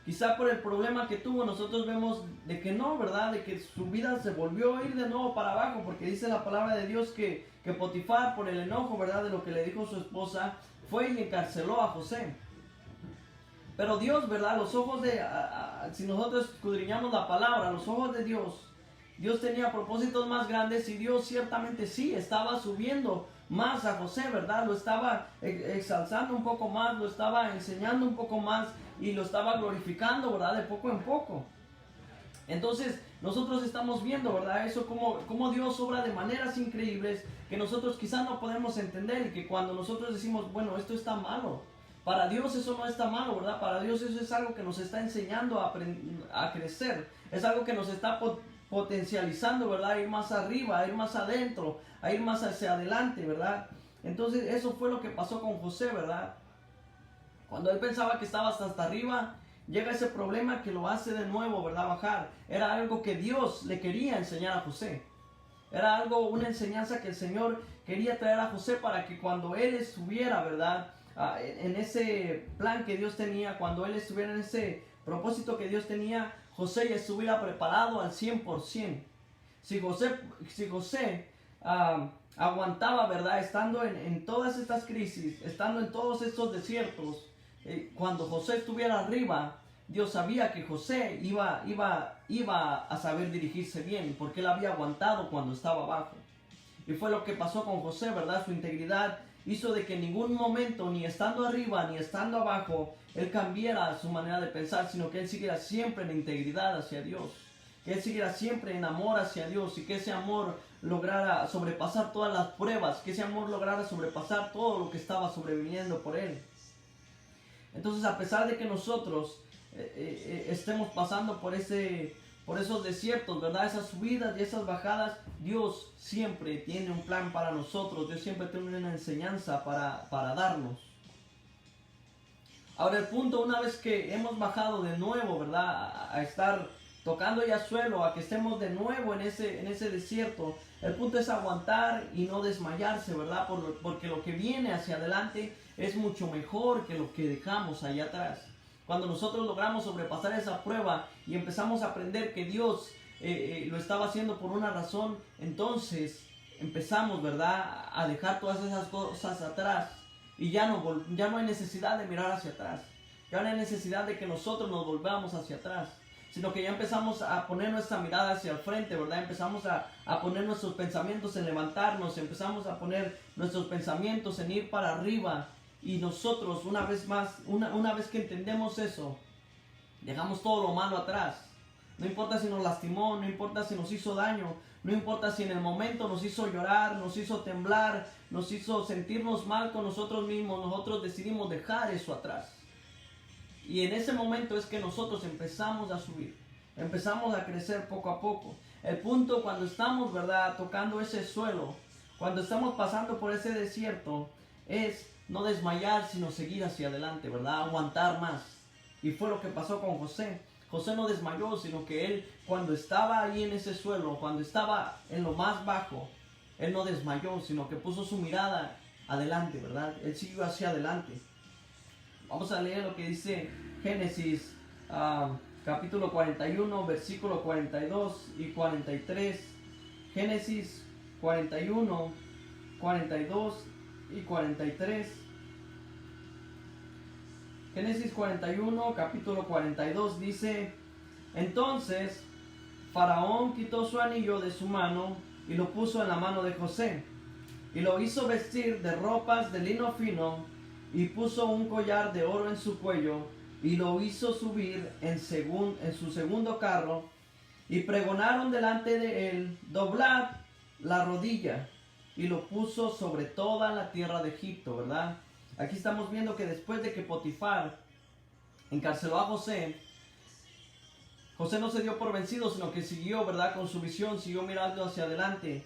quizá por el problema que tuvo, nosotros vemos de que no, ¿verdad? De que su vida se volvió a ir de nuevo para abajo, porque dice la palabra de Dios que Potifar, por el enojo, ¿verdad?, de lo que le dijo su esposa, fue y encarceló a José. Pero Dios, ¿verdad? Los ojos si nosotros escudriñamos la palabra, los ojos de Dios tenía propósitos más grandes, y Dios ciertamente sí estaba subiendo más a José, ¿verdad? Lo estaba exalzando un poco más, lo estaba enseñando un poco más, y lo estaba glorificando, ¿verdad?, de poco en poco. Entonces nosotros estamos viendo, ¿verdad?, eso como Dios obra de maneras increíbles que nosotros quizás no podemos entender, y que cuando nosotros decimos: bueno, esto está malo, para Dios eso no está malo, ¿verdad? Para Dios eso es algo que nos está enseñando a crecer, es algo que nos está potencializando, ¿verdad? A ir más arriba, a ir más adentro, a ir más hacia adelante, ¿verdad? Entonces eso fue lo que pasó con José, ¿verdad? Cuando él pensaba que estaba hasta arriba, llega ese problema que lo hace de nuevo, ¿verdad?, bajar. Era algo que Dios le quería enseñar a José. Era una enseñanza que el Señor quería traer a José para que cuando él estuviera, ¿verdad?, en ese plan que Dios tenía, cuando él estuviera en ese propósito que Dios tenía, José ya estuviera preparado al 100%. Si José aguantaba, ¿verdad?, estando en todas estas crisis, estando en todos estos desiertos, cuando José estuviera arriba, Dios sabía que José iba a saber dirigirse bien, porque él había aguantado cuando estaba abajo. Y fue lo que pasó con José, ¿verdad? Su integridad hizo de que en ningún momento, ni estando arriba ni estando abajo, él cambiara su manera de pensar, sino que él siguiera siempre en integridad hacia Dios, que él siguiera siempre en amor hacia Dios, y que ese amor lograra sobrepasar todas las pruebas, que ese amor lograra sobrepasar todo lo que estaba sobreviviendo por él. Entonces, a pesar de que nosotros estemos pasando por esos desiertos, ¿verdad?, esas subidas y esas bajadas, Dios siempre tiene un plan para nosotros, Dios siempre tiene una enseñanza para darnos. Ahora el punto, una vez que hemos bajado de nuevo, ¿verdad?, a estar tocando ya suelo, a que estemos de nuevo en ese desierto, el punto es aguantar y no desmayarse, ¿verdad?, porque lo que viene hacia adelante es mucho mejor que lo que dejamos allá atrás. Cuando nosotros logramos sobrepasar esa prueba y empezamos a aprender que Dios lo estaba haciendo por una razón, entonces empezamos, ¿verdad?, a dejar todas esas cosas atrás y ya no hay necesidad de mirar hacia atrás. Ya no hay necesidad de que nosotros nos volvamos hacia atrás, sino que ya empezamos a poner nuestra mirada hacia el frente, ¿verdad? Empezamos a poner nuestros pensamientos en levantarnos, empezamos a poner nuestros pensamientos en ir para arriba. Y nosotros, una vez más, una vez que entendemos eso, dejamos todo lo malo atrás. No importa si nos lastimó, no importa si nos hizo daño, no importa si en el momento nos hizo llorar, nos hizo temblar, nos hizo sentirnos mal con nosotros mismos, nosotros decidimos dejar eso atrás. Y en ese momento es que nosotros empezamos a subir, empezamos a crecer poco a poco. El punto cuando estamos, ¿verdad?, tocando ese suelo, cuando estamos pasando por ese desierto, es no desmayar, sino seguir hacia adelante, ¿verdad? Aguantar más. Y fue lo que pasó con José. José no desmayó, sino que él, cuando estaba ahí en ese suelo, cuando estaba en lo más bajo, él no desmayó, sino que puso su mirada adelante, ¿verdad? Él siguió hacia adelante. Vamos a leer lo que dice Génesis capítulo 41, versículo 42 y 43. Génesis 41, 42 y 43. Génesis 41, capítulo 42 dice: entonces Faraón quitó su anillo de su mano y lo puso en la mano de José, y lo hizo vestir de ropas de lino fino, y puso un collar de oro en su cuello, y lo hizo subir en su segundo carro, y pregonaron delante de él: doblad la rodilla. Y lo puso sobre toda la tierra de Egipto, ¿verdad? Aquí estamos viendo que después de que Potifar encarceló a José, José no se dio por vencido, sino que siguió, ¿verdad?, con su visión, siguió mirando hacia adelante.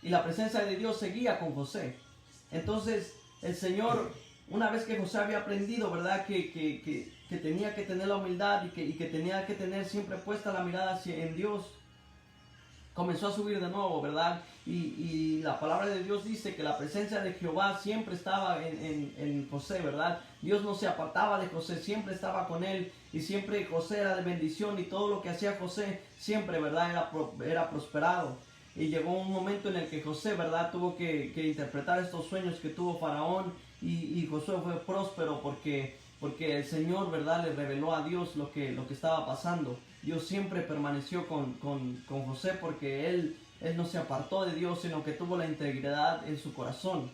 Y la presencia de Dios seguía con José. Entonces, el Señor, una vez que José había aprendido, ¿verdad?, que tenía que tener la humildad y que tenía que tener siempre puesta la mirada en Dios, comenzó a subir de nuevo, ¿verdad? Y la palabra de Dios dice que la presencia de Jehová siempre estaba en José, ¿verdad? Dios no se apartaba de José, siempre estaba con él, y siempre José era de bendición, y todo lo que hacía José siempre, ¿verdad?, era prosperado. Y llegó un momento en el que José, ¿verdad?, tuvo que interpretar estos sueños que tuvo Faraón, y José fue próspero porque el Señor, ¿verdad?, le reveló a Dios lo que estaba pasando. Dios siempre permaneció con José porque él no se apartó de Dios, sino que tuvo la integridad en su corazón.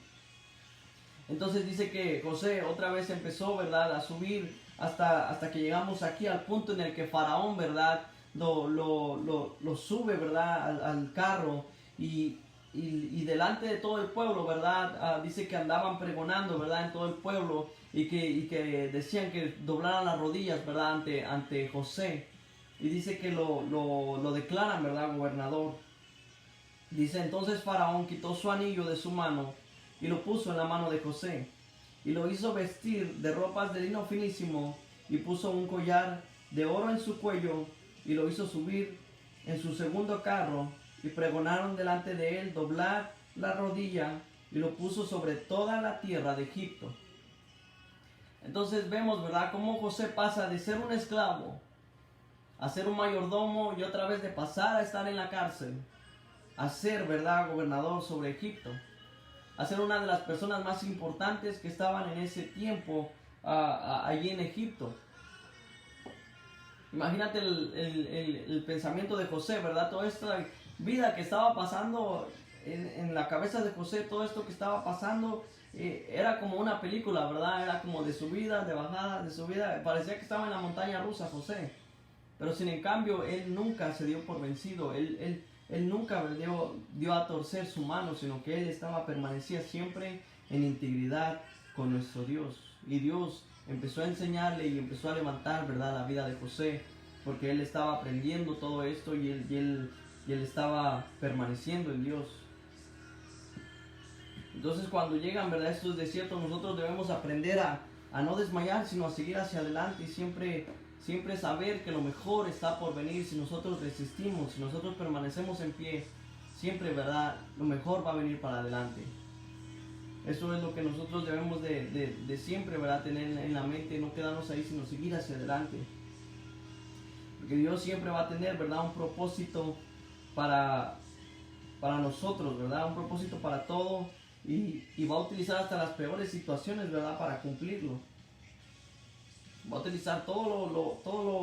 Entonces dice que José otra vez empezó, ¿verdad?, a subir hasta que llegamos aquí al punto en el que Faraón, ¿verdad?, lo sube, ¿verdad?, al carro, y delante de todo el pueblo, ¿verdad?, dice que andaban pregonando, ¿verdad?, en todo el pueblo, y que decían que doblaran las rodillas, ¿verdad?, ante José. Y dice que lo declaran, ¿verdad?, gobernador. Dice: entonces Faraón quitó su anillo de su mano y lo puso en la mano de José, y lo hizo vestir de ropas de lino finísimo, y puso un collar de oro en su cuello, y lo hizo subir en su segundo carro, y pregonaron delante de él: doblad la rodilla, y lo puso sobre toda la tierra de Egipto. Entonces vemos, ¿verdad?, cómo José pasa de ser un esclavo a ser un mayordomo, y otra vez de pasar a estar en la cárcel a ser, ¿verdad?, gobernador sobre Egipto, a ser una de las personas más importantes que estaban en ese tiempo allí en Egipto. Imagínate el pensamiento de José, ¿verdad? Toda esta vida que estaba pasando en la cabeza de José, todo esto que estaba pasando, era como una película, ¿verdad? Era como de subida, de bajada, de subida. Parecía que estaba en la montaña rusa José. Pero sin en cambio, él nunca se dio por vencido. Él nunca dio a torcer su mano, sino que él permanecía siempre en integridad con nuestro Dios. Y Dios empezó a enseñarle y empezó a levantar, ¿verdad?, la vida de José, porque él estaba aprendiendo todo esto, y él estaba permaneciendo en Dios. Entonces, cuando llegan, ¿verdad?, estos desiertos, nosotros debemos aprender a no desmayar, sino a seguir hacia adelante, y siempre saber que lo mejor está por venir. Si nosotros resistimos, si nosotros permanecemos en pie, siempre, ¿verdad?, lo mejor va a venir para adelante. Eso es lo que nosotros debemos de siempre, ¿verdad? Tener en la mente, no quedarnos ahí, sino seguir hacia adelante. Porque Dios siempre va a tener, ¿verdad? Un propósito para nosotros, ¿verdad? Un propósito para todo y va a utilizar hasta las peores situaciones, ¿verdad? Para cumplirlo. Va a utilizar todo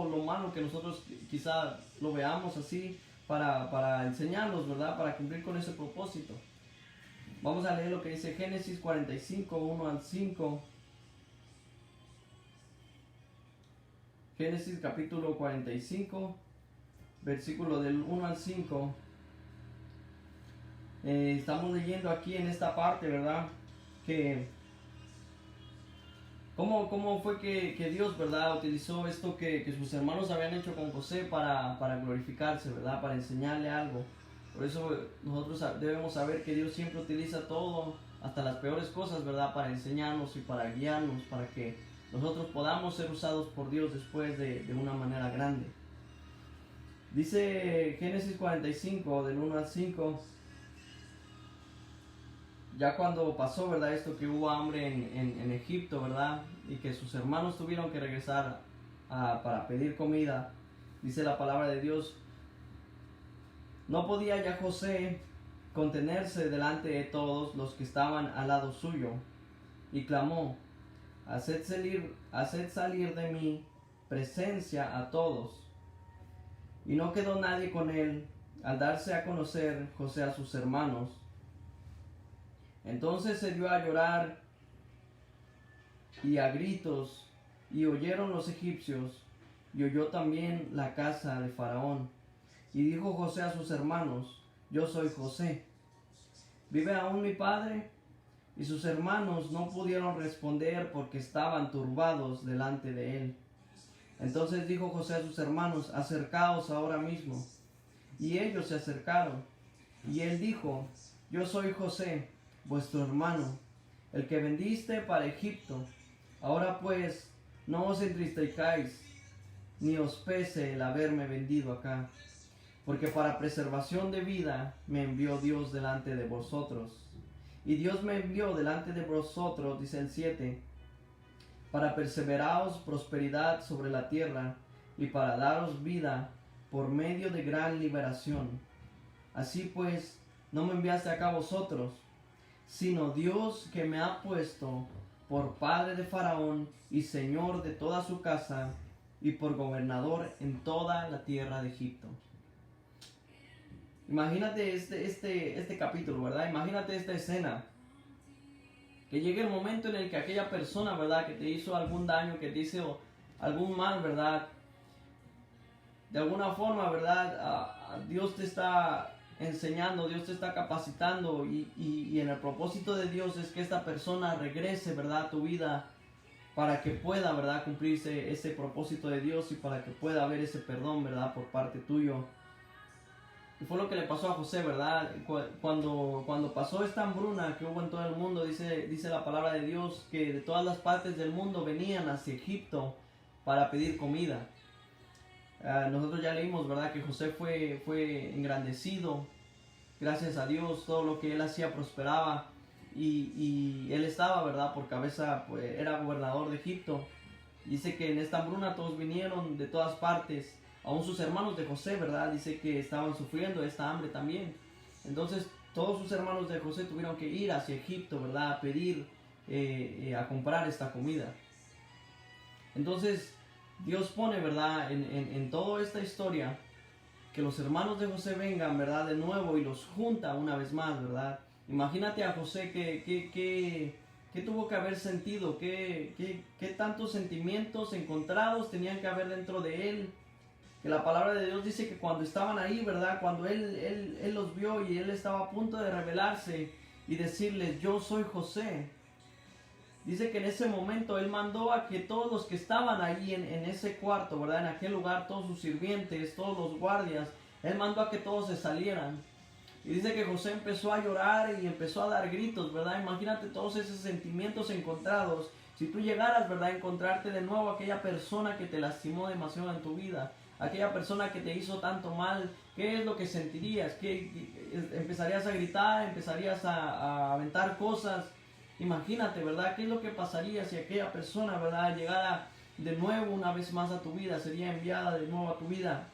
lo malo que nosotros quizá lo veamos así para enseñarnos, ¿verdad? Para cumplir con ese propósito. Vamos a leer lo que dice Génesis 45, 1 al 5. Génesis capítulo 45, versículo del 1 al 5. Estamos leyendo aquí en esta parte, ¿verdad? Que cómo fue que Dios, ¿verdad? Utilizó esto que sus hermanos habían hecho con José para glorificarse, ¿verdad? Para enseñarle algo. Por eso nosotros debemos saber que Dios siempre utiliza todo, hasta las peores cosas, ¿verdad? Para enseñarnos y para guiarnos, para que nosotros podamos ser usados por Dios después de una manera grande. Dice Génesis 45, del 1 al 5. Ya cuando pasó, ¿verdad? Esto que hubo hambre en Egipto, ¿verdad? Y que sus hermanos tuvieron que regresar para pedir comida. Dice la palabra de Dios: no podía ya José contenerse delante de todos los que estaban al lado suyo, y clamó: haced salir de mi presencia a todos. Y no quedó nadie con él al darse a conocer José a sus hermanos. Entonces se dio a llorar y a gritos, y oyeron los egipcios, y oyó también la casa de Faraón. Y dijo José a sus hermanos: yo soy José, ¿vive aún mi padre? Y sus hermanos no pudieron responder porque estaban turbados delante de él. Entonces dijo José a sus hermanos: acercaos ahora mismo. Y ellos se acercaron. Y él dijo: yo soy José, vuestro hermano, el que vendiste para Egipto. Ahora pues, no os entristezcáis, ni os pese el haberme vendido acá, porque para preservación de vida me envió Dios delante de vosotros. Y Dios me envió delante de vosotros, dice el 7, para perseveraros prosperidad sobre la tierra, y para daros vida por medio de gran liberación. Así pues, no me enviaste acá vosotros, sino Dios, que me ha puesto por padre de Faraón y señor de toda su casa, y por gobernador en toda la tierra de Egipto. Imagínate este capítulo, ¿verdad? Imagínate esta escena. Que llegue el momento en el que aquella persona, ¿verdad? Que te hizo algún daño, que te hizo algún mal, ¿verdad? De alguna forma, ¿verdad? Dios te está enseñando, Dios te está capacitando y en el propósito de Dios es que esta persona regrese, ¿verdad? A tu vida para que pueda, ¿verdad? Cumplirse ese propósito de Dios y para que pueda haber ese perdón, ¿verdad? Por parte tuyo. Y fue lo que le pasó a José, ¿verdad? Cuando pasó esta hambruna que hubo en todo el mundo, dice la palabra de Dios que de todas las partes del mundo venían hacia Egipto para pedir comida. Nosotros ya leímos, ¿verdad? Que José fue engrandecido. Gracias a Dios, todo lo que él hacía prosperaba. Y él estaba, ¿verdad? Por cabeza, pues, era gobernador de Egipto. Dice que en esta hambruna todos vinieron de todas partes. Aún sus hermanos de José, ¿verdad? Dice que estaban sufriendo esta hambre también. Entonces todos sus hermanos de José tuvieron que ir hacia Egipto, ¿verdad? A pedir, a comprar esta comida. Entonces Dios pone, ¿verdad? En toda esta historia que los hermanos de José vengan, ¿verdad? De nuevo y los junta una vez más, ¿verdad? Imagínate a José que tuvo que haber sentido, que tantos sentimientos encontrados tenían que haber dentro de él. Que la palabra de Dios dice que cuando estaban ahí, ¿verdad? Cuando él los vio y él estaba a punto de rebelarse y decirles: yo soy José. Dice que en ese momento él mandó a que todos los que estaban ahí en ese cuarto, ¿verdad? En aquel lugar, todos sus sirvientes, todos los guardias, él mandó a que todos se salieran. Y dice que José empezó a llorar y empezó a dar gritos, ¿verdad? Imagínate todos esos sentimientos encontrados. Si tú llegaras, ¿verdad? A encontrarte de nuevo a aquella persona que te lastimó demasiado en tu vida, aquella persona que te hizo tanto mal, ¿qué es lo que sentirías? ¿Qué empezarías a gritar? ¿Empezarías a aventar cosas? Imagínate, ¿verdad? ¿Qué es lo que pasaría si aquella persona, ¿verdad?, llegara de nuevo una vez más a tu vida, sería enviada de nuevo a tu vida.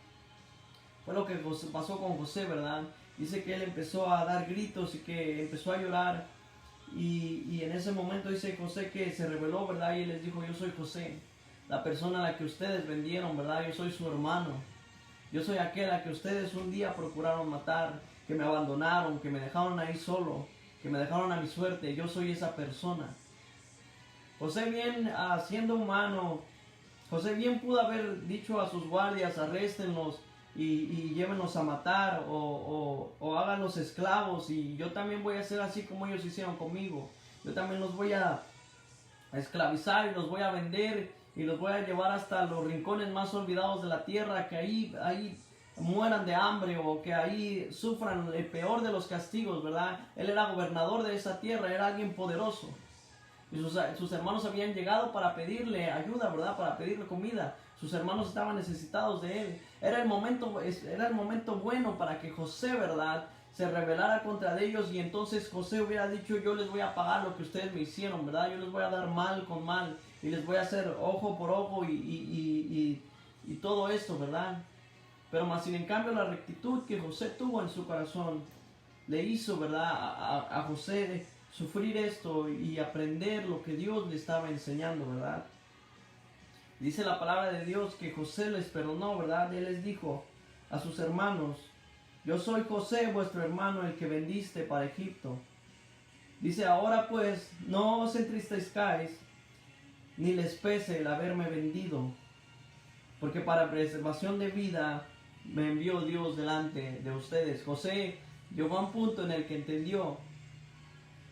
Fue lo que pasó con José, ¿verdad? Dice que él empezó a dar gritos y que empezó a llorar. Y en ese momento dice José que se reveló, ¿verdad? Y él les dijo: yo soy José, la persona a la que ustedes vendieron, ¿verdad? Yo soy su hermano. Yo soy aquel a que ustedes un día procuraron matar, que me abandonaron, que me dejaron ahí solo, que me dejaron a mi suerte. Yo soy esa persona. José, bien siendo humano, José bien pudo haber dicho a sus guardias: arréstenlos y llévenlos a matar, o háganlos esclavos, y yo también voy a hacer así como ellos hicieron conmigo. Yo también los voy a esclavizar y los voy a vender y los voy a llevar hasta los rincones más olvidados de la tierra, que ahí mueran de hambre, o que ahí sufran el peor de los castigos, ¿verdad? Él era gobernador de esa tierra, era alguien poderoso. Y sus hermanos habían llegado para pedirle ayuda, ¿verdad? Para pedirle comida. Sus hermanos estaban necesitados de él. Era el momento bueno para que José, ¿verdad?, se rebelara contra ellos, y entonces José hubiera dicho: yo les voy a pagar lo que ustedes me hicieron, ¿verdad? Yo les voy a dar mal con mal, y les voy a hacer ojo por ojo y todo esto, ¿verdad? Pero más sin en cambio la rectitud que José tuvo en su corazón le hizo, ¿verdad?, a José sufrir esto y aprender lo que Dios le estaba enseñando, ¿verdad? Dice la palabra de Dios que José les perdonó, ¿verdad? Él les dijo a sus hermanos: yo soy José, vuestro hermano, el que vendiste para Egipto. Dice: ahora pues, no os entristezcáis, ni les pese el haberme vendido, porque para preservación de vida me envió Dios delante de ustedes. José llegó a un punto en el que entendió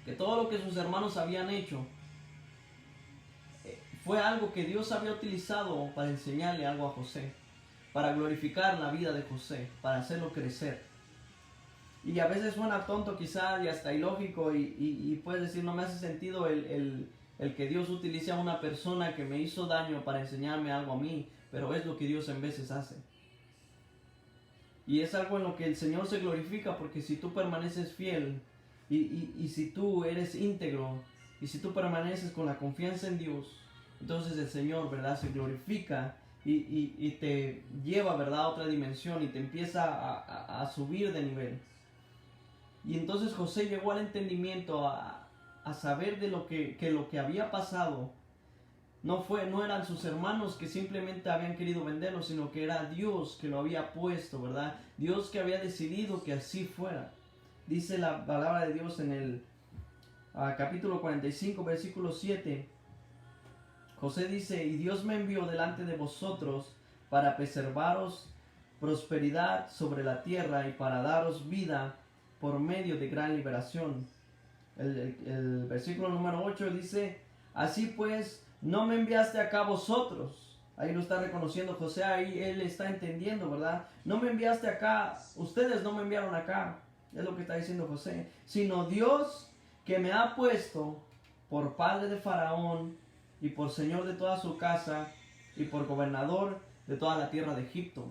que todo lo que sus hermanos habían hecho fue algo que Dios había utilizado para enseñarle algo a José, para glorificar la vida de José, para hacerlo crecer. Y a veces suena tonto quizás y hasta ilógico, y puedes decir: no me hace sentido el que Dios utilice a una persona que me hizo daño para enseñarme algo a mí, pero es lo que Dios en veces hace. Y es algo en lo que el Señor se glorifica, porque si tú permaneces fiel y si tú eres íntegro y si tú permaneces con la confianza en Dios, entonces el Señor, ¿verdad?, se glorifica y te lleva, ¿verdad?, a otra dimensión, y te empieza a subir de nivel. Y entonces José llegó al entendimiento, a saber de lo que había pasado no eran sus hermanos que simplemente habían querido venderlo, sino que era Dios que lo había puesto, ¿verdad? Dios que había decidido que así fuera. Dice la palabra de Dios en el capítulo 45, versículo 7. José dice: y Dios me envió delante de vosotros para preservaros prosperidad sobre la tierra y para daros vida por medio de gran liberación. El versículo número 8 dice: así pues, no me enviaste acá vosotros. Ahí lo está reconociendo José, ahí él está entendiendo, ¿verdad? No me enviaste acá, ustedes no me enviaron acá, es lo que está diciendo José, sino Dios, que me ha puesto por padre de Faraón y por señor de toda su casa y por gobernador de toda la tierra de Egipto.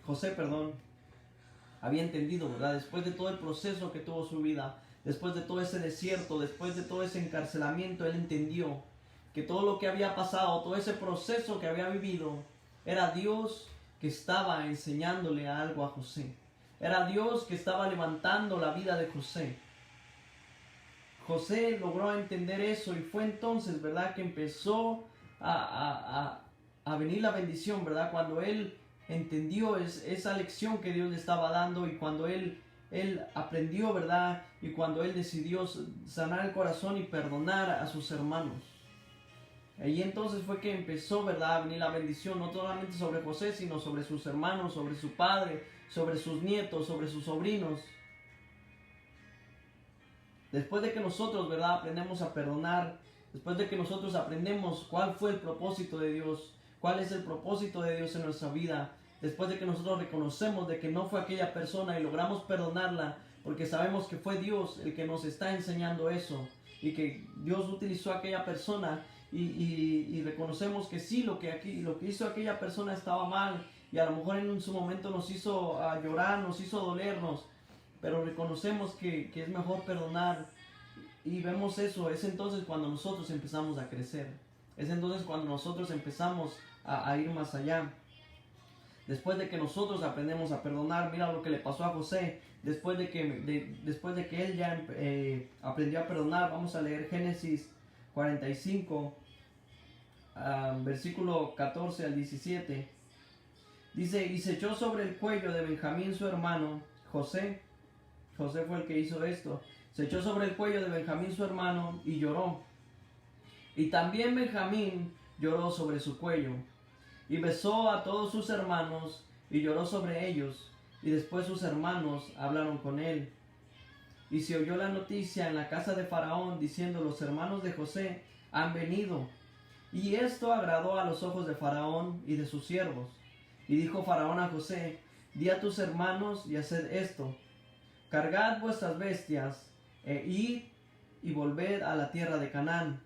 José, había entendido, ¿verdad? Después de todo el proceso que tuvo su vida, después de todo ese desierto, después de todo ese encarcelamiento, él entendió que todo lo que había pasado, todo ese proceso que había vivido, era Dios que estaba enseñándole algo a José. Era Dios que estaba levantando la vida de José. José logró entender eso, y fue entonces, ¿verdad?, que empezó a venir la bendición, ¿verdad? Cuando él entendió esa lección que Dios le estaba dando, y cuando él aprendió, ¿verdad? Y cuando él decidió sanar el corazón y perdonar a sus hermanos. Ahí entonces fue que empezó, ¿verdad?, a venir la bendición, no solamente sobre José, sino sobre sus hermanos, sobre su padre, sobre sus nietos, sobre sus sobrinos. Después de que nosotros, ¿verdad?, aprendemos a perdonar, después de que nosotros aprendemos cuál fue el propósito de Dios, cuál es el propósito de Dios en nuestra vida, después de que nosotros reconocemos de que no fue aquella persona y logramos perdonarla, porque sabemos que fue Dios el que nos está enseñando eso, y que Dios utilizó a aquella persona, y reconocemos que sí, lo que hizo aquella persona estaba mal, y a lo mejor en su momento nos hizo llorar, nos hizo dolernos, pero reconocemos que es mejor perdonar Y vemos eso, es entonces cuando nosotros empezamos a crecer. Es entonces cuando nosotros empezamos a ir más allá. Después de que nosotros aprendemos a perdonar, mira lo que le pasó a José. Después de que él ya aprendió a perdonar, vamos a leer Génesis 45, versículo 14 al 17. Dice, y se echó sobre el cuello de Benjamín su hermano, José. José fue el que hizo esto. Se echó sobre el cuello de Benjamín su hermano y lloró. Y también Benjamín lloró sobre su cuello. Y besó a todos sus hermanos y lloró sobre ellos. Y después sus hermanos hablaron con él. Y se oyó la noticia en la casa de Faraón, diciendo, los hermanos de José han venido. Y esto agradó a los ojos de Faraón y de sus siervos. Y dijo Faraón a José, di a tus hermanos y haced esto. Cargad vuestras bestias, id y volved a la tierra de Canaán.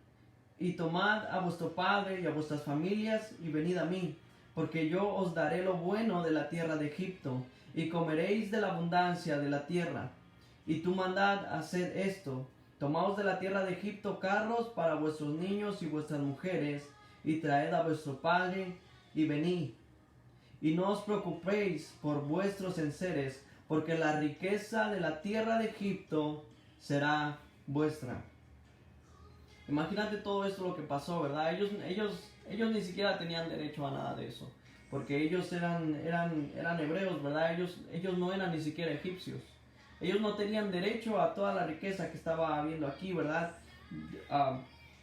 Y tomad a vuestro padre y a vuestras familias y venid a mí, porque yo os daré lo bueno de la tierra de Egipto, y comeréis de la abundancia de la tierra. Y tú mandad hacer esto, tomaos de la tierra de Egipto carros para vuestros niños y vuestras mujeres, y traed a vuestro padre y venid. Y no os preocupéis por vuestros enseres, porque la riqueza de la tierra de Egipto será vuestra. Imagínate todo esto lo que pasó, ¿verdad? Ellos ni siquiera tenían derecho a nada de eso, porque ellos eran hebreos, ¿verdad? Ellos no eran ni siquiera egipcios. Ellos no tenían derecho a toda la riqueza que estaba habiendo aquí, ¿verdad?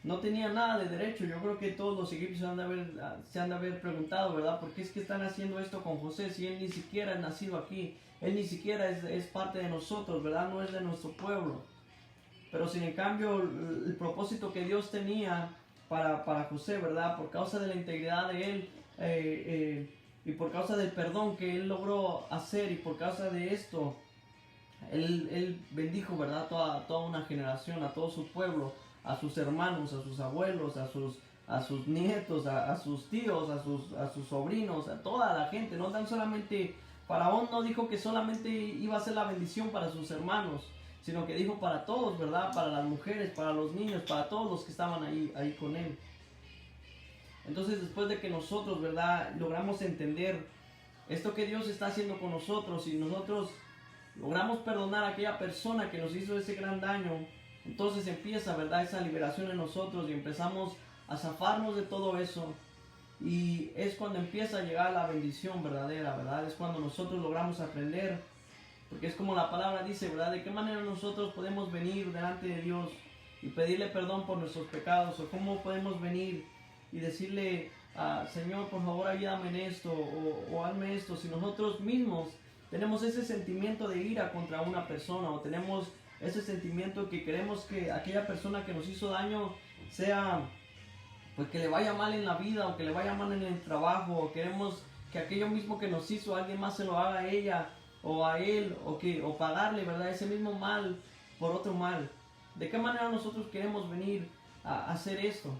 No tenían nada de derecho. Yo creo que todos los egipcios se han de haber preguntado, ¿verdad? ¿Por qué es que están haciendo esto con José si él ni siquiera es nacido aquí? Él ni siquiera es parte de nosotros, ¿verdad? No es de nuestro pueblo. Pero sin en cambio el propósito que Dios tenía para José, ¿verdad? Por causa de la integridad de él y por causa del perdón que él logró hacer y por causa de esto, él bendijo, ¿verdad? Toda una generación, a todo su pueblo, a sus hermanos, a sus abuelos, a sus nietos, a sus tíos, a sus sobrinos, a toda la gente. No tan solamente, Faraón no dijo que solamente iba a ser la bendición para sus hermanos, sino que dijo para todos, ¿verdad? Para las mujeres, para los niños, para todos los que estaban ahí con él. Entonces, después de que nosotros, ¿verdad?, logramos entender esto que Dios está haciendo con nosotros y nosotros logramos perdonar a aquella persona que nos hizo ese gran daño, entonces empieza, ¿verdad?, esa liberación en nosotros y empezamos a zafarnos de todo eso. Y es cuando empieza a llegar la bendición verdadera, ¿verdad? Es cuando nosotros logramos aprender. Porque es como la palabra dice, ¿verdad? ¿De qué manera nosotros podemos venir delante de Dios y pedirle perdón por nuestros pecados? ¿O cómo podemos venir y decirle, Señor, por favor ayúdame en esto o hazme esto? Si nosotros mismos tenemos ese sentimiento de ira contra una persona o tenemos ese sentimiento que queremos que aquella persona que nos hizo daño sea, pues que le vaya mal en la vida o que le vaya mal en el trabajo, o queremos que aquello mismo que nos hizo alguien más se lo haga a ella o a él, o pagarle, ¿verdad?, ese mismo mal por otro mal. ¿De qué manera nosotros queremos venir a hacer esto?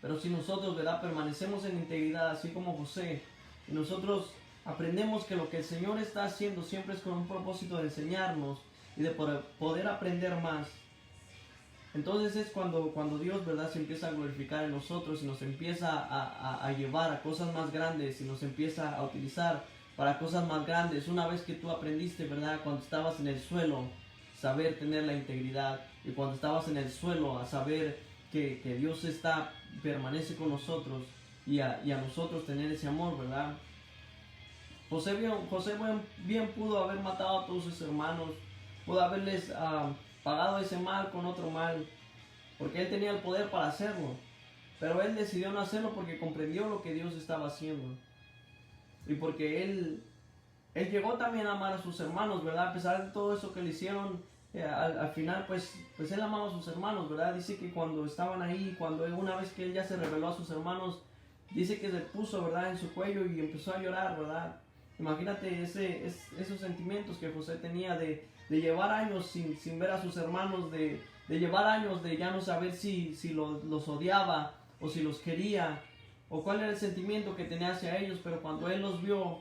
Pero si nosotros, ¿verdad?, permanecemos en integridad, así como José, y nosotros aprendemos que lo que el Señor está haciendo siempre es con un propósito de enseñarnos y de poder aprender más, entonces es cuando Dios, ¿verdad?, se empieza a glorificar en nosotros y nos empieza a llevar a cosas más grandes y nos empieza a utilizar para cosas más grandes. Una vez que tú aprendiste, ¿verdad?, cuando estabas en el suelo, saber tener la integridad, y cuando estabas en el suelo, a saber que Dios permanece con nosotros y a nosotros tener ese amor, ¿verdad? José bien pudo haber matado a todos sus hermanos, pudo haberles pagado ese mal con otro mal, porque él tenía el poder para hacerlo, pero él decidió no hacerlo porque comprendió lo que Dios estaba haciendo. Y porque él llegó también a amar a sus hermanos, ¿verdad? A pesar de todo eso que le hicieron, al final pues él amaba a sus hermanos, ¿verdad? Dice que cuando estaban ahí, una vez que él ya se reveló a sus hermanos, dice que se puso, ¿verdad?, en su cuello y empezó a llorar, ¿verdad? Imagínate esos sentimientos que José tenía de llevar años sin ver a sus hermanos, de llevar años de ya no saber si los odiaba o si los quería, o cuál era el sentimiento que tenía hacia ellos, pero cuando él los vio,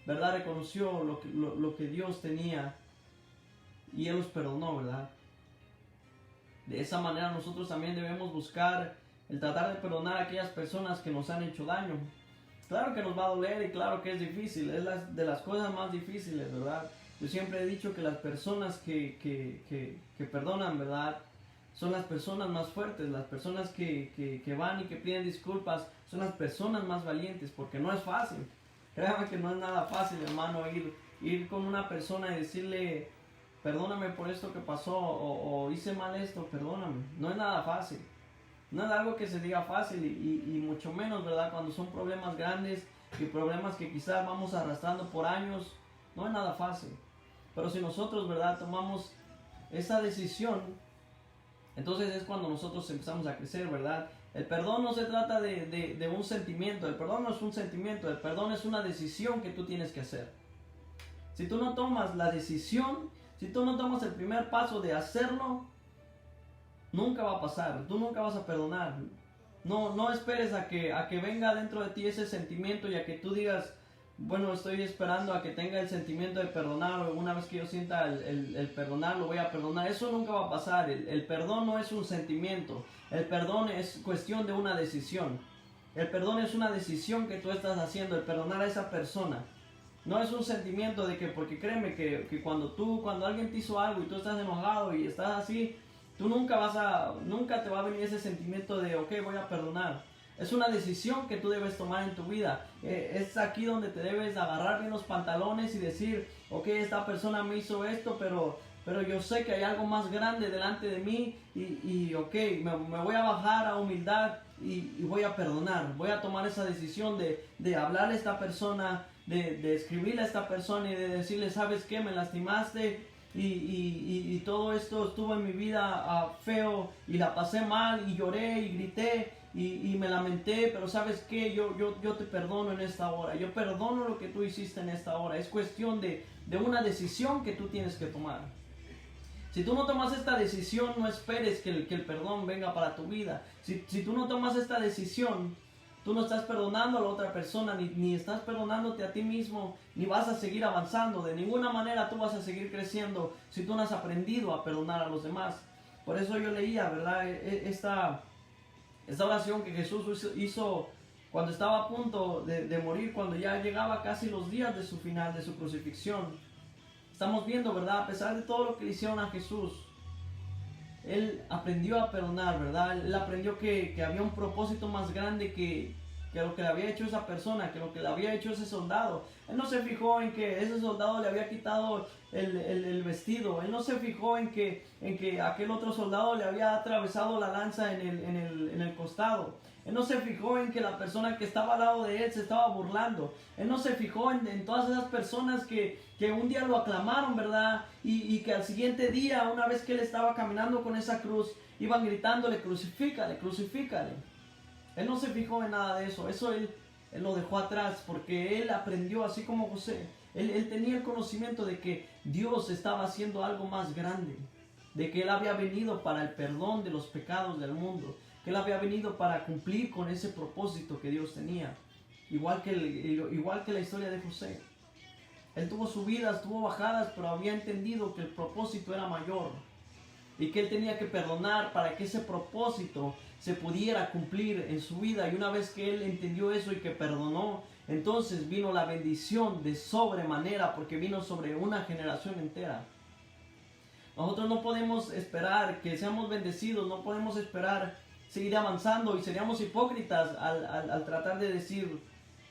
¿verdad?, reconoció lo que Dios tenía y él los perdonó, ¿verdad? De esa manera nosotros también debemos buscar el tratar de perdonar a aquellas personas que nos han hecho daño. Claro que nos va a doler y claro que es difícil, es de las cosas más difíciles, ¿verdad? Yo siempre he dicho que las personas que perdonan, ¿verdad? Son las personas más fuertes, las personas que van y que piden disculpas, son las personas más valientes, porque no es fácil. Créame que no es nada fácil, hermano, ir con una persona y decirle, perdóname por esto que pasó, o hice mal esto, perdóname. No es nada fácil. No es algo que se diga fácil y mucho menos, ¿verdad? Cuando son problemas grandes y problemas que quizás vamos arrastrando por años, no es nada fácil. Pero si nosotros, ¿verdad? Tomamos esa decisión, entonces es cuando nosotros empezamos a crecer, ¿verdad? El perdón no se trata de un sentimiento, el perdón no es un sentimiento, el perdón es una decisión que tú tienes que hacer. Si tú no tomas la decisión, si tú no tomas el primer paso de hacerlo, nunca va a pasar, tú nunca vas a perdonar. No esperes a que venga dentro de ti ese sentimiento y a que tú digas, bueno, estoy esperando a que tenga el sentimiento de perdonar, o una vez que yo sienta el perdonar, lo voy a perdonar. Eso nunca va a pasar. El perdón no es un sentimiento, el perdón es cuestión de una decisión. El perdón es una decisión que tú estás haciendo, el perdonar a esa persona. No es un sentimiento de que, porque créeme que cuando alguien te hizo algo y tú estás enojado y estás así, tú nunca te va a venir ese sentimiento de, ok, voy a perdonar. Es una decisión que tú debes tomar en tu vida. Es aquí donde te debes agarrar bien los pantalones y decir, ok, esta persona me hizo esto, pero yo sé que hay algo más grande delante de mí y ok, me voy a bajar a humildad y voy a perdonar. Voy a tomar esa decisión de hablarle a esta persona, de escribirle a esta persona y de decirle, ¿sabes qué? Me lastimaste y todo esto estuvo en mi vida feo y la pasé mal y lloré y grité. Y me lamenté, pero ¿sabes qué? Yo te perdono en esta hora. Yo perdono lo que tú hiciste en esta hora. Es cuestión de una decisión que tú tienes que tomar. Si tú no tomas esta decisión, no esperes que el perdón venga para tu vida. Si tú no tomas esta decisión, tú no estás perdonando a la otra persona, ni estás perdonándote a ti mismo, ni vas a seguir avanzando. De ninguna manera tú vas a seguir creciendo si tú no has aprendido a perdonar a los demás. Por eso yo leía, ¿verdad? Esta oración que Jesús hizo cuando estaba a punto de morir, cuando ya llegaba casi los días de su final, de su crucifixión. Estamos viendo, ¿verdad? A pesar de todo lo que le hicieron a Jesús, Él aprendió a perdonar, ¿verdad? Él aprendió que había un propósito más grande que lo que le había hecho esa persona, que lo que le había hecho ese soldado. Él no se fijó en que ese soldado le había quitado el vestido. Él no se fijó en que aquel otro soldado le había atravesado la lanza en el costado. Él no se fijó en que la persona que estaba al lado de él se estaba burlando. Él no se fijó en todas esas personas que un día lo aclamaron, ¿verdad? Y que al siguiente día, una vez que él estaba caminando con esa cruz, iban gritándole, crucifícale, crucifícale. Él no se fijó en nada de eso. Eso él lo dejó atrás porque él aprendió, así como José. Él tenía el conocimiento de que Dios estaba haciendo algo más grande. De que Él había venido para el perdón de los pecados del mundo. Que Él había venido para cumplir con ese propósito que Dios tenía. Igual que la historia de José. Él tuvo subidas, tuvo bajadas, pero había entendido que el propósito era mayor. Y que Él tenía que perdonar para que ese propósito se pudiera cumplir en su vida. Y una vez que Él entendió eso y que perdonó, entonces vino la bendición de sobremanera, porque vino sobre una generación entera. Nosotros no podemos esperar que seamos bendecidos, no podemos esperar seguir avanzando, y seríamos hipócritas al tratar de decir,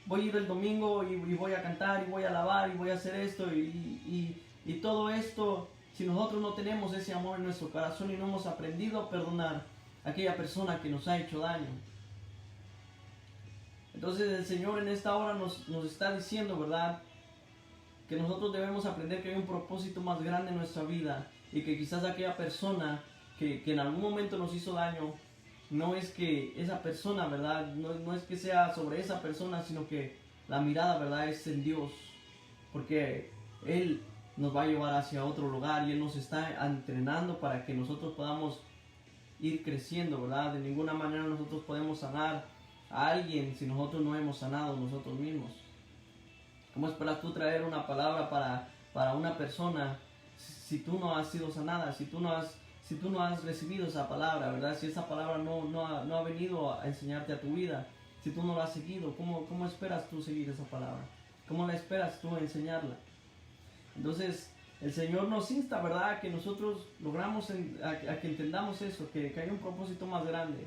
voy a ir el domingo y voy a cantar y voy a alabar y voy a hacer esto y todo esto, si nosotros no tenemos ese amor en nuestro corazón y no hemos aprendido a perdonar a aquella persona que nos ha hecho daño. Entonces el Señor en esta hora nos está diciendo, ¿verdad?, que nosotros debemos aprender que hay un propósito más grande en nuestra vida, y que quizás aquella persona que en algún momento nos hizo daño, no es que esa persona, ¿verdad?, no es que sea sobre esa persona, sino que la mirada, ¿verdad?, es en Dios, porque Él nos va a llevar hacia otro lugar y Él nos está entrenando para que nosotros podamos ir creciendo, ¿verdad? De ninguna manera nosotros podemos sanar a alguien si nosotros no hemos sanado nosotros mismos. ¿Cómo esperas tú traer una palabra para una persona si tú no has sido sanada, si si tú no has recibido esa palabra, ¿verdad? Si esa palabra no ha venido a enseñarte a tu vida, si tú no la has seguido, ¿cómo esperas tú seguir esa palabra? ¿Cómo la esperas tú enseñarla? Entonces, el Señor nos insta, ¿verdad? A que nosotros logramos, a que entendamos eso, que hay un propósito más grande,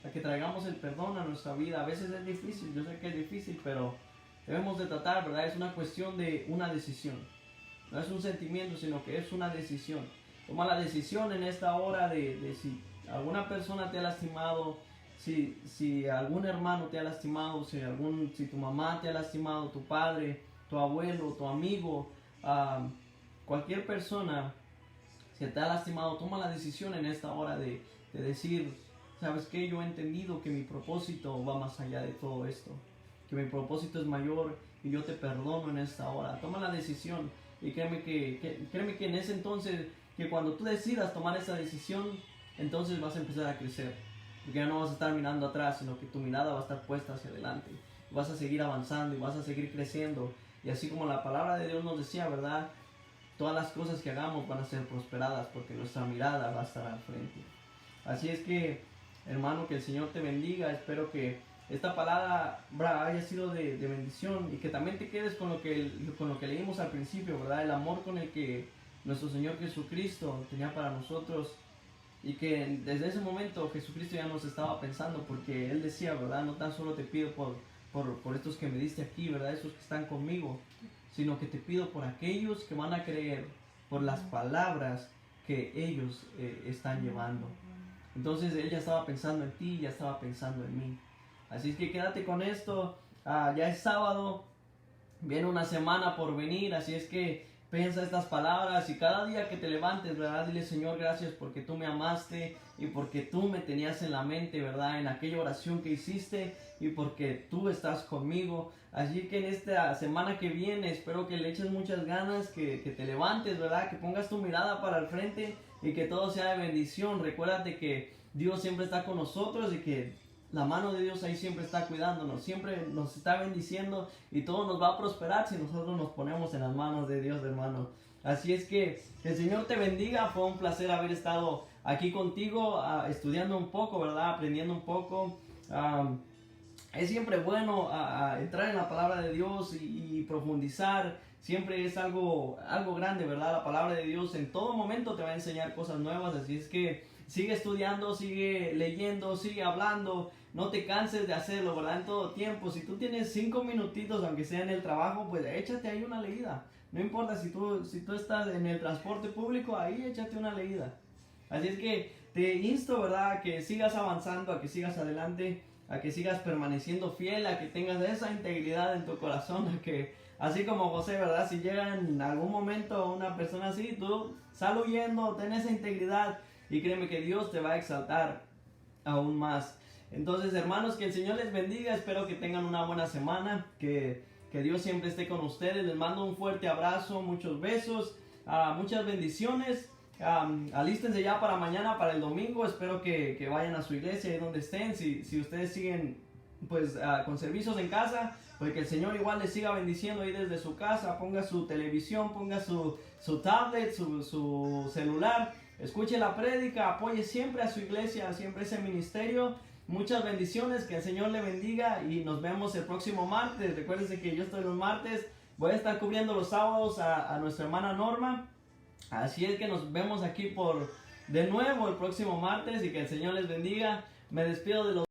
a que traigamos el perdón a nuestra vida. A veces es difícil, yo sé que es difícil, pero debemos de tratar, ¿verdad? Es una cuestión de una decisión. No es un sentimiento, sino que es una decisión. Toma la decisión en esta hora de si alguna persona te ha lastimado, si algún hermano te ha lastimado, si tu mamá te ha lastimado, tu padre, tu abuelo, tu amigo, cualquier persona que te ha lastimado, toma la decisión en esta hora de decir, ¿sabes qué? Yo he entendido que mi propósito va más allá de todo esto, que mi propósito es mayor y yo te perdono en esta hora. Toma la decisión y créeme que en ese entonces, que cuando tú decidas tomar esa decisión, entonces vas a empezar a crecer, porque ya no vas a estar mirando atrás, sino que tu mirada va a estar puesta hacia adelante. Vas a seguir avanzando y vas a seguir creciendo. Y así como la palabra de Dios nos decía, ¿verdad? Todas las cosas que hagamos van a ser prosperadas porque nuestra mirada va a estar al frente. Así es que, hermano, que el Señor te bendiga. Espero que esta palabra haya sido de bendición y que también te quedes con lo que leímos al principio, ¿verdad? El amor con el que nuestro Señor Jesucristo tenía para nosotros, y que desde ese momento Jesucristo ya nos estaba pensando, porque Él decía, ¿verdad? No tan solo te pido por estos que me diste aquí, ¿verdad? Esos que están conmigo, sino que te pido por aquellos que van a creer por las palabras que ellos están llevando. Entonces Él ya estaba pensando en ti, ya estaba pensando en mí. Así es que quédate con esto. Ya es sábado, viene una semana por venir, así es que piensa estas palabras y cada día que te levantes, ¿verdad? Dile, Señor, gracias porque tú me amaste y porque tú me tenías en la mente, ¿verdad? En aquella oración que hiciste y porque tú estás conmigo. Así que en esta semana que viene espero que le eches muchas ganas, que te levantes, ¿verdad? Que pongas tu mirada para el frente y que todo sea de bendición. Recuérdate que Dios siempre está con nosotros y que la mano de Dios ahí siempre está cuidándonos, siempre nos está bendiciendo y todo nos va a prosperar si nosotros nos ponemos en las manos de Dios, hermano. Así es que el Señor te bendiga. Fue un placer haber estado aquí contigo, estudiando un poco, ¿verdad? Aprendiendo un poco. Es siempre bueno entrar en la palabra de Dios y profundizar. Siempre es algo grande, ¿verdad? La palabra de Dios en todo momento te va a enseñar cosas nuevas. Así es que sigue estudiando, sigue leyendo, sigue hablando. No te canses de hacerlo, ¿verdad? En todo tiempo. Si tú tienes 5 minutitos, aunque sea en el trabajo, pues échate ahí una leída. No importa si tú estás en el transporte público, ahí échate una leída. Así es que te insto, ¿verdad? A que sigas avanzando, a que sigas adelante, a que sigas permaneciendo fiel, a que tengas esa integridad en tu corazón, a que, así como José, ¿verdad? Si llega en algún momento una persona así, tú sal huyendo, ten esa integridad y créeme que Dios te va a exaltar aún más. Entonces, hermanos, que el Señor les bendiga. Espero que tengan una buena semana, que Dios siempre esté con ustedes. Les mando un fuerte abrazo, muchos besos, muchas bendiciones. Alístense ya para mañana, para el domingo. Espero que vayan a su iglesia, ahí donde estén. Si ustedes siguen pues con servicios en casa, pues que el Señor igual les siga bendiciendo ahí desde su casa. Ponga su televisión, ponga su tablet, su celular, escuche la prédica, apoye siempre a su iglesia, siempre ese ministerio. Muchas bendiciones, que el Señor le bendiga y nos vemos el próximo martes. Recuérdense que yo estoy los martes, voy a estar cubriendo los sábados a nuestra hermana Norma. Así es que nos vemos aquí de nuevo el próximo martes y que el Señor les bendiga. Me despido de los